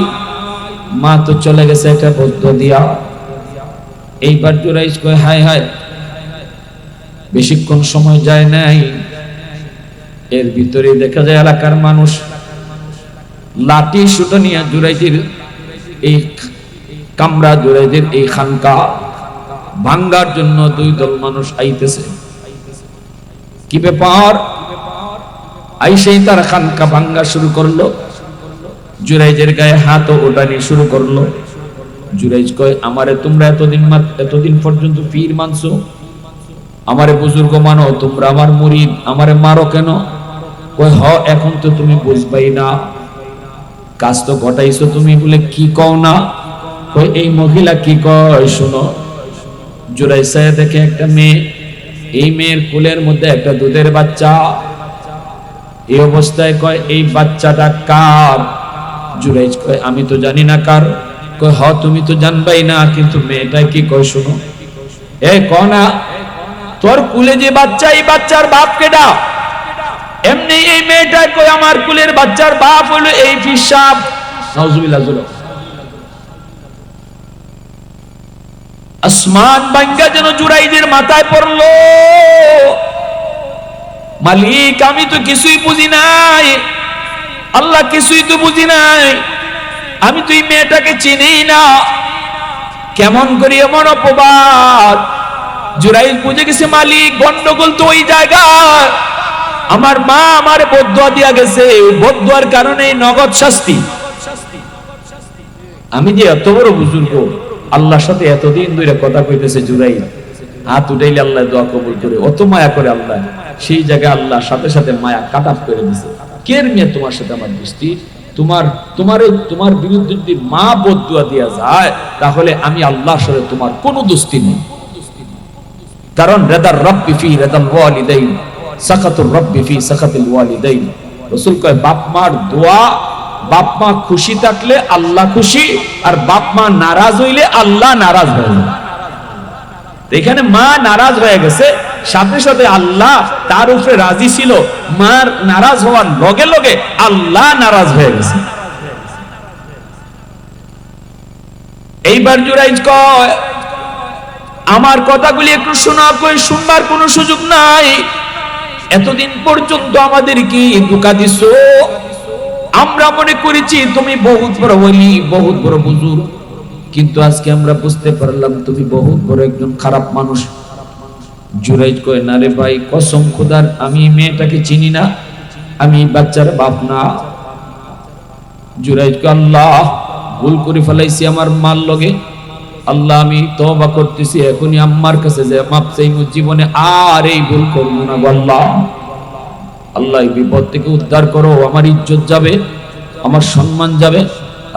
মা তো চলে গেছে একটা বদদুয়া দিয়া। এইবার জুরাইজ কয় হায় হায়, বেশিক্ষণ সময় যায় নাই, এর ভিতরে দেখা যায় এলাকার মানুষ লাঠি সুটো নিয়ে জুরাইজের এই কামরা, জুরাইজের এই খানকা ভাঙ্গার জন্য দুই দল মানুষ আইতেছে। কি ব্যাপার? আইসেই তার খানকা ভাঙ্গা শুরু করলো, জুরাইজের গায়ে হাত ওঠানি শুরু করলো। জুরাইজ কয় আমারে তোমরা এতদিন পর্যন্ত পীর মানছো, আমারে বুজুর্গ মানো, তোমরা আমার মুরিদ, আমারে মারো কেন? কয় হ এখন তো তুমি বুঝবাই না, কাজ তো ঘটাইছো তুমি, বলে কি কও না? কয় এই মহিলা কি কয় শোনো। জুরাইজ দেখে একটা মেয়ে, এই মেয়ের কোলের মধ্যে একটা দুধের বাচ্চা। এই অবস্থায় কয় এই বাচ্চাটা কার? জুরাইজ কয় আমি তো জানি না কার। কয় হ তুমি তো জানবাই না, কিন্তু মেয়েটা কি কয় শোনো। এ কনা তোর কুলে যে বাচ্চা, এই বাচ্চার বাপ কেডা? এমনি এই মেয়েটা কয় আমার কুলের বাচ্চার বাপ হলো এই ফিসাব। নাউজুবিল্লাহ। আসমান ভাঙ্গা যেন জুরাইজের মাথায় পড়লো। মালিক আমি তো কিছুই বুঝি নাই, আল্লাহ কিছুই তো বুঝি নাই, আমি তো এই মেয়েটাকে চিনি না, কেমন করি এমন অপবাদ। জুরাইজ বুঝে গেছে মালিক গন্ডগোল তো ওই জায়গায়, আমার মা আমারে বদদুয়া দিয়া গেছে, ওই বদদুয়ার কারণে নগদ শাস্তি। আমি যে এত বড় বুজুর্গ, আল্লাহর সাথে এতদিন ধরে কথা কইতেছে, জুরাইজ হাত উঠাইলে আল্লাহ দোয়া কবুল করে, অত মায়া করে আল্লাহ। সেই জায়গায় আল্লাহ সাথে সাথে মায়া কাটাপ করে দিছে। কের মেয়ে তোমার সাথে আমার দোস্তি? তোমার বিরুদ্ধে যদি মা বদদুয়া দিয়া যায়, তাহলে আমি আল্লাহর সাথে তোমার কোনো দোস্তি নেই। কারণ রেদার রব্বি ফি রেদাল ওয়ালিদাইন, সাকাতুর রব্বি ফি সাকাতিল ওয়ালিদাইন। রাসূল কয় বাপ মার দোয়া, বাপ মা খুশি থাকলে আল্লাহ খুশি, আর বাপ মা নারাজ হইলে আল্লাহ নারাজ হয়ে যায়। এখানে মা নারাজ হয়ে গেছে, সাথে সাথে আল্লাহ তার উপরে রাজি ছিল, মার নারাজ হওয়ার লগে লগে আল্লাহ নারাজ হয়ে গেছে। এইবার জুরাইজ কয় আমার কথাগুলি একটু শোনা। কই শুনবার কোনো সুযোগ নাই, এতদিন পর্যন্ত আমাদের কি ধোঁকা দিছো। আমরা মনে করেছি তুমি বহুত বড় ওলি, বহুত বড় বুজুর্গ, কিন্তু আজকে আমরা বুঝতে পারলাম তুমি বহুত বড় একজন খারাপ মানুষ। জুরাইজ কয় না রে ভাই, কসম খোদার আমি মেয়েটাকে চিনি না, আমি বাচ্চার বাপ না। জুরাইজ কয় আল্লাহ ভুল করে ফেলাইছি আমার মাল লগে, আল্লাহ আমি তওবা করতেছি, এখনই আম্মার কাছে যে মাপ চাইমু, জীবনে আর এই ভুল করব না। আল্লাহ আল্লাহ এই বিপদ থেকে উদ্ধার করো, আমার ইজ্জত যাবে, আমার সম্মান যাবে,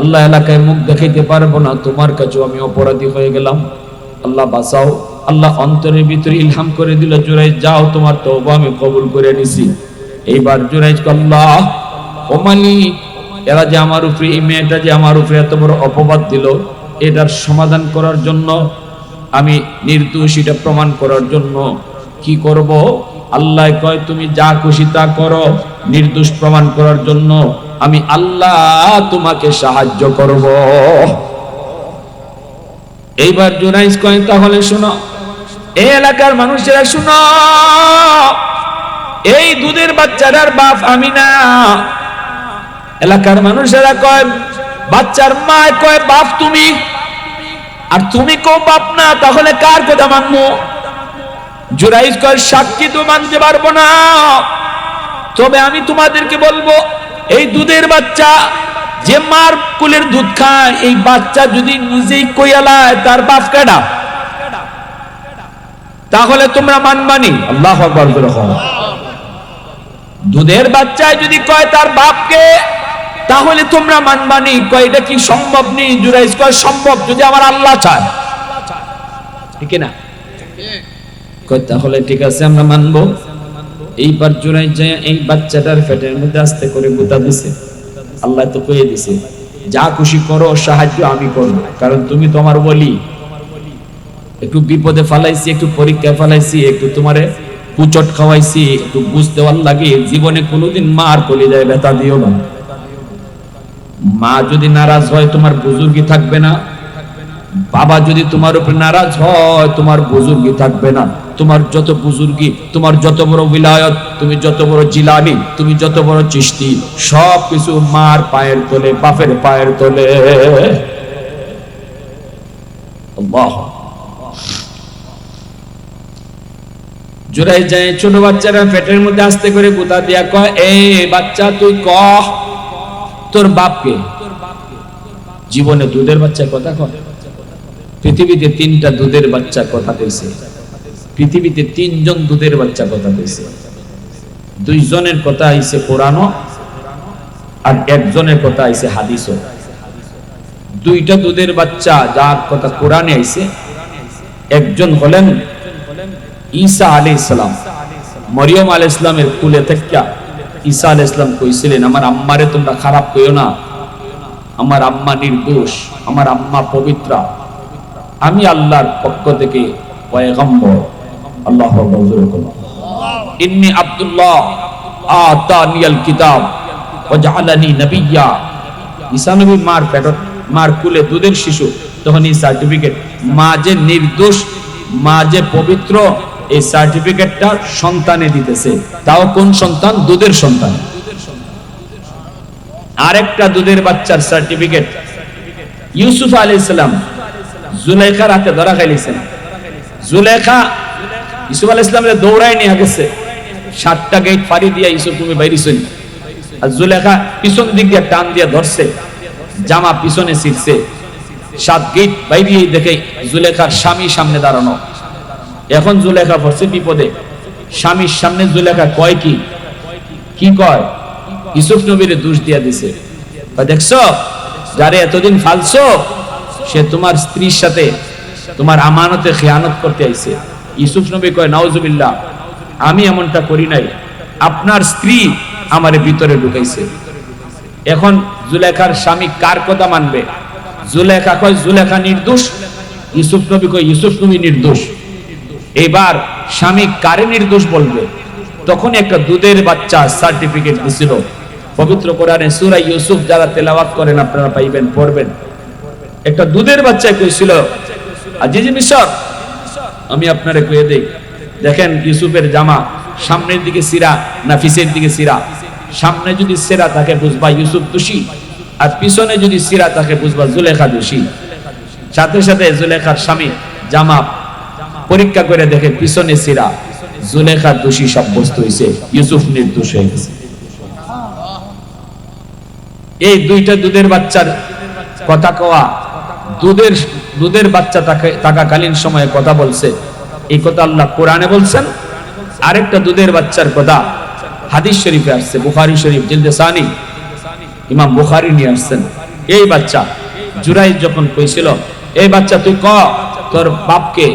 আল্লাহ এলাকায় মুখ দেখাইতে পারবো না, তোমার কাছেও আমি অপরাধী হয়ে গেলাম, আল্লাহ বাঁচাও। আল্লাহ অন্তরের ভিতরে ইলহাম করে দিল, জুরাইজ যাও, তোমার তওবা আমি কবুল করে নিছি। এইবার জুরাইজ আল্লাহ ও মালিক, এরা যে আমার উপরে, এই মেয়েটা যে আমার উপরে এত বড় অপবাদ দিল, এটার সমাধান করার জন্য, আমি নির্দোষ এটা প্রমাণ করার জন্য কি করব? আল্লাহ কয় তুমি যা খুশি তা করো, নির্দোষ প্রমাণ করার জন্য আমি আল্লাহ তোমাকে সাহায্য করব। এইবার জুরাইজ কয় তাহলে শোনো, এই এলাকার মানুষেরা শোনো, এই দুধের বাচ্চাটার বাপ আমি না। এলাকার মানুষেরা কয় বাচ্চার মা কয় বাপ তুমি, আর তুমি কো বাপ না, তাহলে কার কথা মানবো? জুরাইজ কয় সাক্ষী তো মানতে পারবো না, তবে আমি তোমাদেরকে বলবো, এই দুধের বাচ্চা যে মার কুলের দুধ খায়, এই বাচ্চা যদি নিজেই কইয়ালায় তার বাপ কেডা, তাহলে তোমরা মানবানি? আল্লাহু আকবার। দুধের বাচ্চায় যদি কয় তার বাপকে, তাহলে তোমরা মানবানি? কয় এটা কি সম্ভব নেই? জুরাইজ কয় সম্ভব, যদি আমার আল্লাহ চায়। ঠিক না? কয় তাহলে ঠিক আছে আমরা মানবো। এইবার জোড়াই যায় এই বাচ্চাটার পেটের মধ্যে আস্তে করে গুতা দিছে। আল্লাহ তো কয়ে দিছে, যা খুশি করো, সাহায্য আমি করব, কারণ তুমি তো আমার ওলি। একটু বিপদে ফালাইছি, একটু পরীক্ষায় ফালাইছি, একটু তোমারে পুচট খাওয়াইছি, একটু বুঝ দেওয়ার লাগে। জীবনে কোনোদিন মার কলিজায় ব্যথা দিও না। মা যদি নারাজ হয় তোমার বুজুর্গি থাকবে না, বাবা যদি তোমার উপর নারাজ হয় তোমার বুজুর্গি থাকবে না। তোমার যত বুজুর্গি, তোমার যত বড় উলায়াত, তুমি যত বড় জিলানি, তুমি যত বড় চিশতি, সব কিছু মার পায়ের তলে, বাপের পায়ের তলে। আল্লাহ। জোড়াই যায় ছোট বাচ্চারা পেটের মধ্যে আস্তে করে গুতা দিয়া কয়, এ বাচ্চা তুই কহ তোর বাপকে। জীবনে দুধের বাচ্চা কথা কয়? পৃথিবীতে 3টা দুধের বাচ্চা কথা কইছে। পৃথিবীতে 3 জন দুধের বাচ্চা কথা কইছে। 2 জনের কথা আইছে কোরআনও, আর 1 জনের কথা আইছে হাদিসও। 2টা দুধের বাচ্চা যার কথা কোরআনে আইছে, একজন হলেন ঈসা আলাইহিস সালাম। মরিয়ম আলাইহিস সালামের কুলে থেকে ঈসা আলাইহিস সালাম কইছিলেন, আমার আম্মারে তোমরা খারাপ কইও না, আমার আম্মা নির্দোষ, আমার আম্মা পবিত্রা, আমি আল্লাহর পক্ষ থেকে পয়গম্বর। আল্লাহু আকবার। ইন্নী আব্দুল্লাহ আতানিয়াল কিতাব ওয়া জাআলানি নবিয়্যা। ঈসা নবী মার কুলে দুধের শিশু, তখন এই সার্টিফিকেট, মা যে নির্দোষ, মা যে পবিত্র, এই সার্টিফিকেটটা সন্তানে দিতেছে। তাও কোন সন্তান? দুধের সন্তান। আরেকটা দুধের বাচ্চার সার্টিফিকেট, ইউসুফ আলাইহিস সালাম জুলেখার হাতে ধরা খাইলেছেন। জুলেখা ইউসুফ আলাইহিস সালামের দৌড়ায় নিয়ে গেছে, 7টা গেট পাড়ি দিয়ে ইউসুফ তুমি বাইরেছেন, আর জুলেখা পিছন দিক দিয়ে টান দিয়ে ধরছে, জামা পিছনে ছিঁড়ছে। 7 গেট বাইরে দেখে জুলেখার স্বামী সামনে দাঁড়ানো। এখন জুলেখা পড়ছে বিপদে। স্বামীর সামনে জুলেখা কয় কি কয়? ইউসুফ নবীরে দোষ দিয়া দিছে। দেখছো যারে এতদিন ফালছো, সে তোমার স্ত্রীর সাথে তোমার আমানতে খেয়ানত করতে আইছে। ইউসুফ নবী কয়, নাউজুবিল্লাহ, আমি এমনটা করি নাই, আপনার স্ত্রী আমারে ভিতরে ঢুকাইছে। এখন জুলেখার স্বামী কার কথা মানবে? জুলেখা কয় জুলেখা নির্দোষ, ইউসুফ নবী কয় ইউসুফ নবী নির্দোষ। এবার স্বামী কারে নির্দোষ বলবে? তখন একটা দুধের বাচ্চা সার্টিফিকেট দিছিল। পবিত্র কোরআনে সূরা ইউসুফ যারা তেলাওয়াত করেন আপনারা পাইবেন, পড়বেন। একটা দুধের বাচ্চা কইছিল, আজিজ মিশর, আমি আপনারে কয়ে দেই, দেখেন ইউসুফের জামা সামনের দিকে সিরা না পিছের দিকে সিরা? সামনে যদি সিরা থাকে বুঝবা ইউসুফ দোষী, আর পিছনে যদি সিরা থাকে বুঝবা জুলেখা দোষী। সাথে সাথে জুলেখার স্বামী জামা পরীক্ষা করে দেখে পিছনে সিরা, জুলেখা দোষী সাব্যস্ত হয়েছে, ইউসুফ নির্দোষ হয়ে গেছে। এই 2টা দুধের বাচ্চার কথা কওয়া, দুধের বাচ্চা থাকাকালীন সময়ে কথা বলছে, এই কথা আল্লাহ কোরআনে বলছেন। আরেকটা দুধের বাচ্চার কথা হাদিস শরীফে আসছে, বুখারী শরীফ জিলদে সানি, ইমাম বুখারী নিয়ে আসছেন। এই বাচ্চা জুরাই যখন কইছিল, এই বাচ্চা তুই ক তোর বাপকে,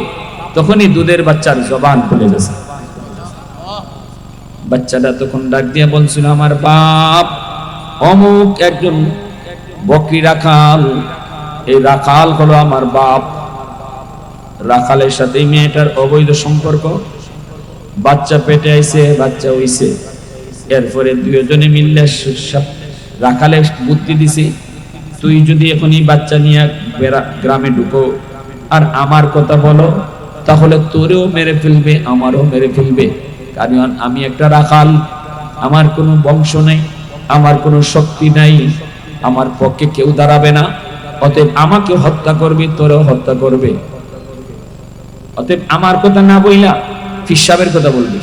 তখনই দুধের বাচ্চার জবান খুলে গেছে। বাচ্চাটা তখন ডাক দিয়ে বলছিল, আমার বাপ অমুক একজন বকরি রাখাল, এই রাখাল হলো আমার বাপ। রাখালের সাথে মেয়েটার অবৈধ সম্পর্ক, বাচ্চা পেটে আইছে, বাচ্চা হইছে। এরপরে 2 জনে মিললে রাখালে বুদ্ধি দিছে, তুই যদি এখনই বাচ্চা নিয়ে গ্রামে ঢুকো আর আমার কথা বলো, তাহলে তোরেও মেরে ফেলবে, আমারও মেরে ফেলবে। কারণ আমি একটা রাখাল, আমার কোনো বংশ নেই, আমার কোনো শক্তি নাই, আমার পক্ষে কেউ দাঁড়াবে না, অতএব আমাকে হত্যা করবে, তোরেও হত্যা করবে। অতএব আমার কথা না বইলা ফিসাবের কথা বলবি,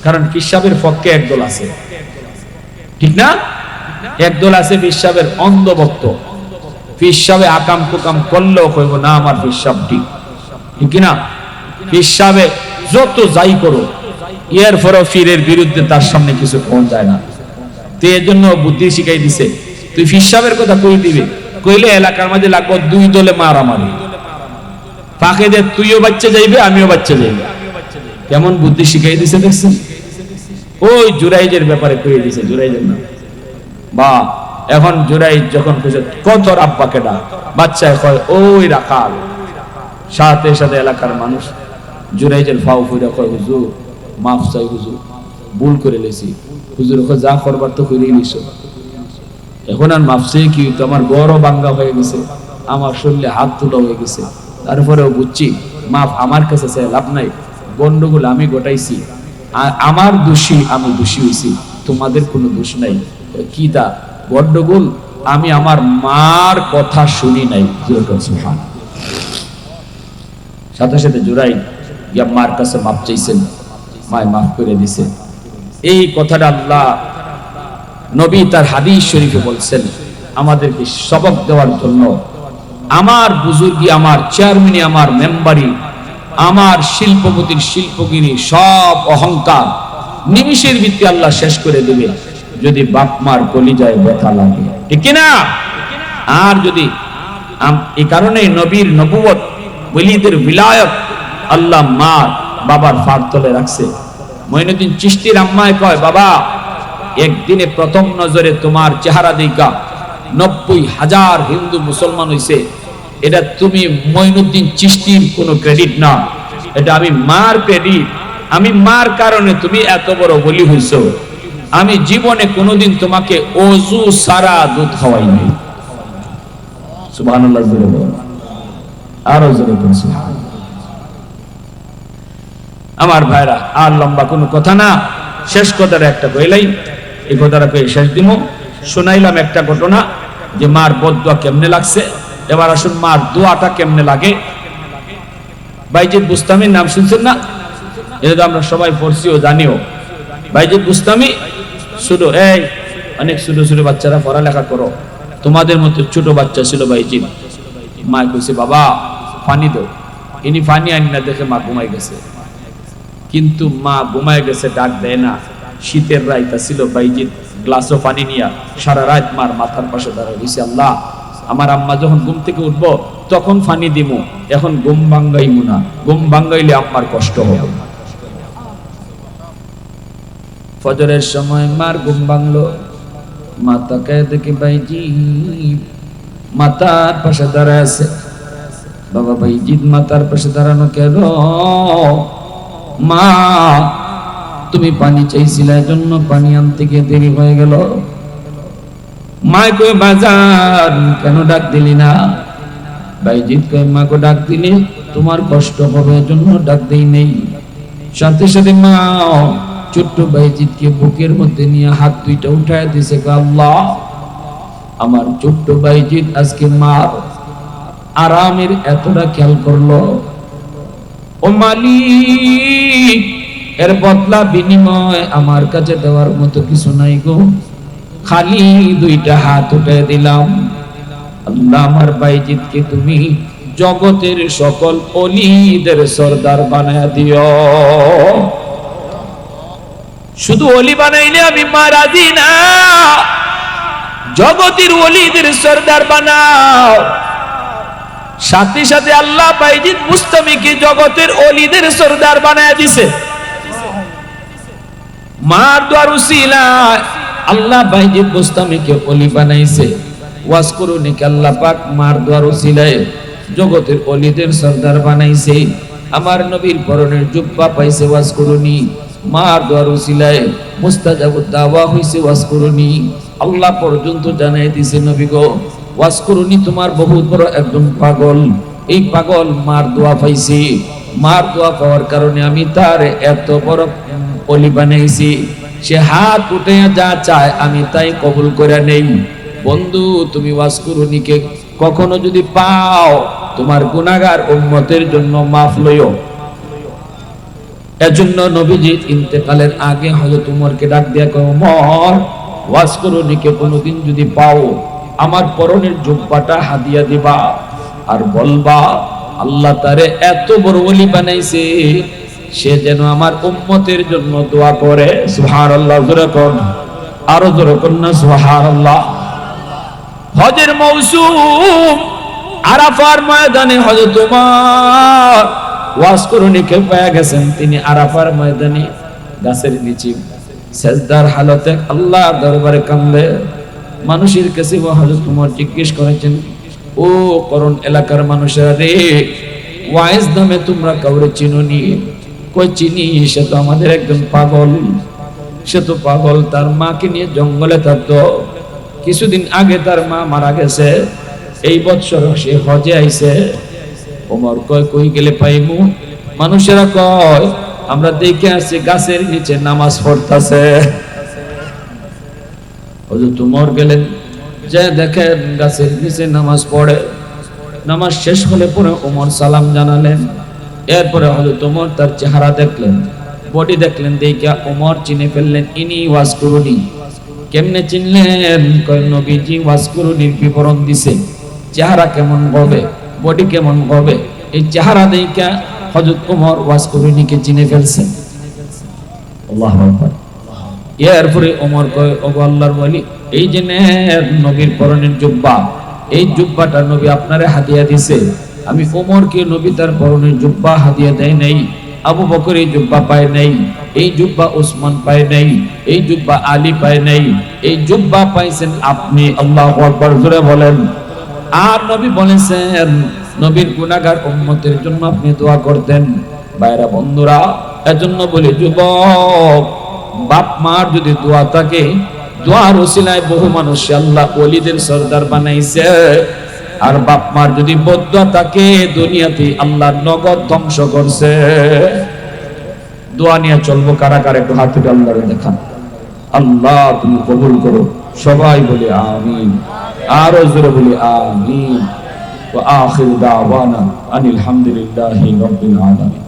কারণ ফিসাবের পক্ষে একদল আছে, ঠিক না? একদল আছে ফিসাবের অন্ধভক্ত। ফিসাবে আকাম কুকাম করলেও কইব না আমার ফিসাব ঠিক, ঠিক না? ফিসাবে যত যাই করো, এর পরও ফিরের বিরুদ্ধে তার সামনে কিছু কোন যায় না। তো এর জন্য বুদ্ধি শিখাই দিছে, তুই ফিসাবের কথা কই দিবি, কইলে এলাকার মাঝে লাগবো 2 দলে মারামারি, ফাঁকে দে তুইও বাচ্চা যাইবে, আমিও বাচ্চা যাইবে। কেমন বুদ্ধি শিখাই দিছে দেখছেন? ওই জুরাইজের ব্যাপারে কয়ে দিছে, জুরাইজের নাম বা এখন জুরাইজ যখন কইছে কত আব্বাকে ডাক, বাচ্চায় কয় ওই রাখাল। সাথে সাথে এলাকার মানুষ জুরাইজের ফাও ফুইরা কয় হুজুর মাফ চাই হুজুর, ভুল করে লেছি হুজুর। যা করবার তো করেই নিছো, এখন আর মাফ চাই কি, তো আমার বড় বাঙ্গা হয়ে গেছে, আমার শরীরে হাত তোলা হয়ে গেছে, তারপরেও বুঝছি মাফ আমার কাছে চাই লাভ নাই, গন্ডগোল আমি গোটাইছি, আমার দোষী, আমি দোষী হয়েছি, তোমাদের কোনো দোষ নাই। কি তা গন্ডগোল? আমি আমার মার কথা শুনি নাই। সাথে সাথে জুরাই গিয়া মার কাছে মাপ চাইছেন, মায় মাফ করে দিছে। এই কথাটা আল্লাহ নবী তার হাদিস শরীফে বলছেন আমাদেরকে সবক দেওয়ার জন্য। আমার বুজুর্গি, আমার চেয়ারম্যানি, আমার মেম্বারি, আমার শিল্পপতির শিল্পগিরি, সব অহংকার নিমিষের ভিত্তি আল্লাহ শেষ করে দেবে যদি বাপ মার কলিজায় ব্যথা লাগে, ঠিক কিনা? আর যদি এই কারণে নবীর নবুয়ত, ওলিদের বিলায়ত আল্লাহ মা বাবার ফাড় তলে রাখছে। মঈনুদ্দিন চিশতির আম্মায় কয়, বাবা একদিনে প্রথম নজরে তোমার চেহারা দেখা 90,000 হিন্দু মুসলমান হইছে, এটা তুমি মঈনুদ্দিন চিশতির কোনো ক্রেডিট না, এটা আমি মার ক্রেডিট। আমি মার কারণে তুমি এত বড় বলি হইছো। আমি জীবনে কোনোদিন তোমাকে ওযু সারা দুধ খাওয়াই নাই। সুবহানাল্লাহ, জোরে বলো, আরো জোরে বলো সুবহানাল্লাহ। আমার ভাইরা, আর লম্বা কোনো কথা না, শেষ কথাটা একটা কইলাই, এই কথাটা কই শেষ দিমু। শোনাইলাম একটা ঘটনা যে মার বদদুয়া কেমনে লাগছে। এবার আসুন মার দোয়াটা কেমনে লাগে। বাইজিদ বুস্তামির নাম শুনছেন না? এটা তো আমরা সবাই পড়ছি ও জানিও। বাইজিদ বুস্তামি ছোট, এই অনেক ছোট ছোট বাচ্চারা পড়ালেখা করো, তোমাদের মতো ছোট বাচ্চা ছিল বাইজিদ। মা কইছে বাবা পানি দাও, ইনি পানি আনি না দেখে মা ঘুমাই গেছে। কিন্তু মা ঘুমায় গেছে, ডাক দেয় না। শীতের রাইতা ছিল, বাইজিদ গ্লাসও পানি নিয়া সারা রাত মার মাথার পাশে দাঁড়ায় রইছে। আল্লাহ, আমার আম্মা যখন ঘুম থেকে উঠবো তখন পানি দিমু, এখন ঘুম ভাঙ্গাইমু না, ঘুম ভাঙ্গাইলে আম্মার কষ্ট হবে। ফজরের সময় মার ঘুম ভাঙলো, মাতাকে দেখে বাইজিদ মাতার পাশে দাঁড়ায় আছে। বাবা বাইজিদ মাতার পাশে দাঁড়ানো কেন? মা তুমি পানি চাইছিলে, জন্য পানি আনতে গিয়ে দেরি হয়ে গেল। মায় কই বাজার কেন ডাক দিলি না? বাইজিদ কই মা কো ডাক দিলে তোমার কষ্ট হবে, জন্য ডাক দেই নেই। সাথে সাথে মা ছোট্ট বাইজিদকে বুকের মধ্যে নিয়ে হাত দুইটা উঠায় দিছে। আল্লাহ, আমার ছোট্ট বাইজিদ আজকে মার আরামের এতটা খেয়াল করলো। ও মালিক, এর বদলা বিনিময় আমার কাছে দেওয়ার মতো কিছু নাই গো, খালি দুইটা হাত উঠে দিলাম। আল্লাহ, আমার বাইজিদকে তুমি জগতের সকল ওলিদের সরদার বানায়া দিও। শুধু ওলি বানাইলে আমি মা রাজি না, জগতের ওলিদের সরদার বানাও। সাথে সাথে আল্লাহ বাইজিদ বুস্তামিকে জগতের ওলিদের সরদার বানায়া দিছে। মার দোয়ার উসিলায় আল্লাহ বাইজিদ বুস্তামিকে ওলি বানাইছে। ওয়াজ করুনি কে আল্লাহ পাক মার দোয়ার উসিলায় জগতের ওলিদের সরদার বানাইছে। আমার নবীর পরনের জুব্বা পাইছে, ওয়াজ করুনি। মার দোয়ার উসিলায় মুস্তাজাবুদ দাওয়া হইছে, ওয়াজ করুনি। আল্লাহ পর্যন্ত জানাই দিছে, নবী গো ওয়াজ করুনি তোমার বহুত বড় একজন পাগল, এই পাগল মার দোয়া পাইছে। মার দোয়া পাওয়ার কারণে আমি তার এত বড় ওলি বানাইছি। সে হাত উঠে যা চায় আমি তাই কবুল করে নেই। বন্ধু, তুমি ওয়াজ করুনিকে কখনো যদি পাও, তোমার গুনাহগার উম্মতের জন্য মাফ লইও। এজন্য নবীজি ইন্তেকালের আগে হযরত উমরকে ডাক দিয়া কয়, উমর, ওয়াজ করুনিকে কোনোদিন যদি পাও আমার পরনের জুব্বাটা হাদিয়া দিবা, আর বলবা আল্লাহ তারে এত বড় ওলি বানাইছে, সে যেন আমার উম্মতের জন্য দোয়া করে। সুবহানাল্লাহ, জোরে কোন, আরো জোরে কোন না সুবহানাল্লাহ। হজের মৌসুম, আরাফার ময়দানে হযরত উমর ওয়াজ করুনিকে পেয়ে গেছেন। তিনি আরাফার ময়দানে গাছের নিচে সেজদার হালতে আল্লাহর দরবারে কান্দে। মানুষের কাছে হযরত ওমর জিজ্ঞেস করেছেন, ও করণ এলাকার মানুষেরা রে, ওয়াইজ নামে তোমরা কাউরে চিনোনি? কই চিনি, সে তো আমাদের একজন পাগল, সে তো পাগল, তার মাকে নিয়ে জঙ্গলে থাকতো, কিছুদিন আগে তার মা মারা গেছে, এই বছর সে হজে আইছে। ওমর কয় কই গেলে পাইমু? মানুষেরা কয় আমরা দেখে আসছি গাছের নিচে নামাজ পড়তাছে। হযরত ওমর গেলেন, যে দেখেন গাছের নিচে নামাজ পড়ে। নামাজ শেষ হলে পরে ওমর সালাম জানালেন। এরপরে হযরত ওমর তার চেহারা দেখলেন, বডি দেখলেন, দেখে ওমর চিনে ফেললেন, ইনি ওয়াজকুরুনি। কেমনে চিনলেন? কয় নবীজি ওয়াজকুরুনির বিবরণ দিছে, চেহারা কেমন হবে, বডি কেমন হবে, এই চেহারা দেখে হযরত ওমর ওয়াজকুরুনিকে চিনে ফেলছেন। আল্লাহু আকবার। এরপরে ওমর কয়, ওগো আল্লাহর ওয়ালি, এই যে নবীর পরনের জুব্বা, এই জুব্বাটা নবী আপনারে হাদিয়া দিছে। আমি ওমরকে নবী তার পরনের জুব্বা হাদিয়া দেয় নাই, আবু বকর এই জুব্বা পায় নাই, এই জুব্বা ওসমান পায় নাই, এই জুব্বা আলী পায় নাই, এই জুব্বা পাইছেন আপনি। আল্লাহু আকবার, জোরে বলেন। আর নবী বলেছেন নবীর গুনাহগার উম্মতের জন্য আপনি দোয়া করতেন। ভাইরা বন্ধুরা, এজন্য বলি যুবক, বাপ মার যদি দোয়া থাকে, দোয়ার ওসিলায় বহু মানুষ আল্লাহ ওলিদের সরদার বানাইছে। আর বাপ মার যদি বদদোয়া থাকে, দুনিয়াতে আল্লাহ নগদ ধ্বংস করছে। দোয়া নিয়ে চলবো কারা কারা, একটু হাত তুলে আল্লাহরে দেখান। আল্লাহ তুমি কবুল করো। সবাই বলি আমিন, আরো জোরে বলি আমিন। ওয়া আখিরু দাওয়ানা আনিল হামদুলিল্লাহি রাব্বিল আলামিন।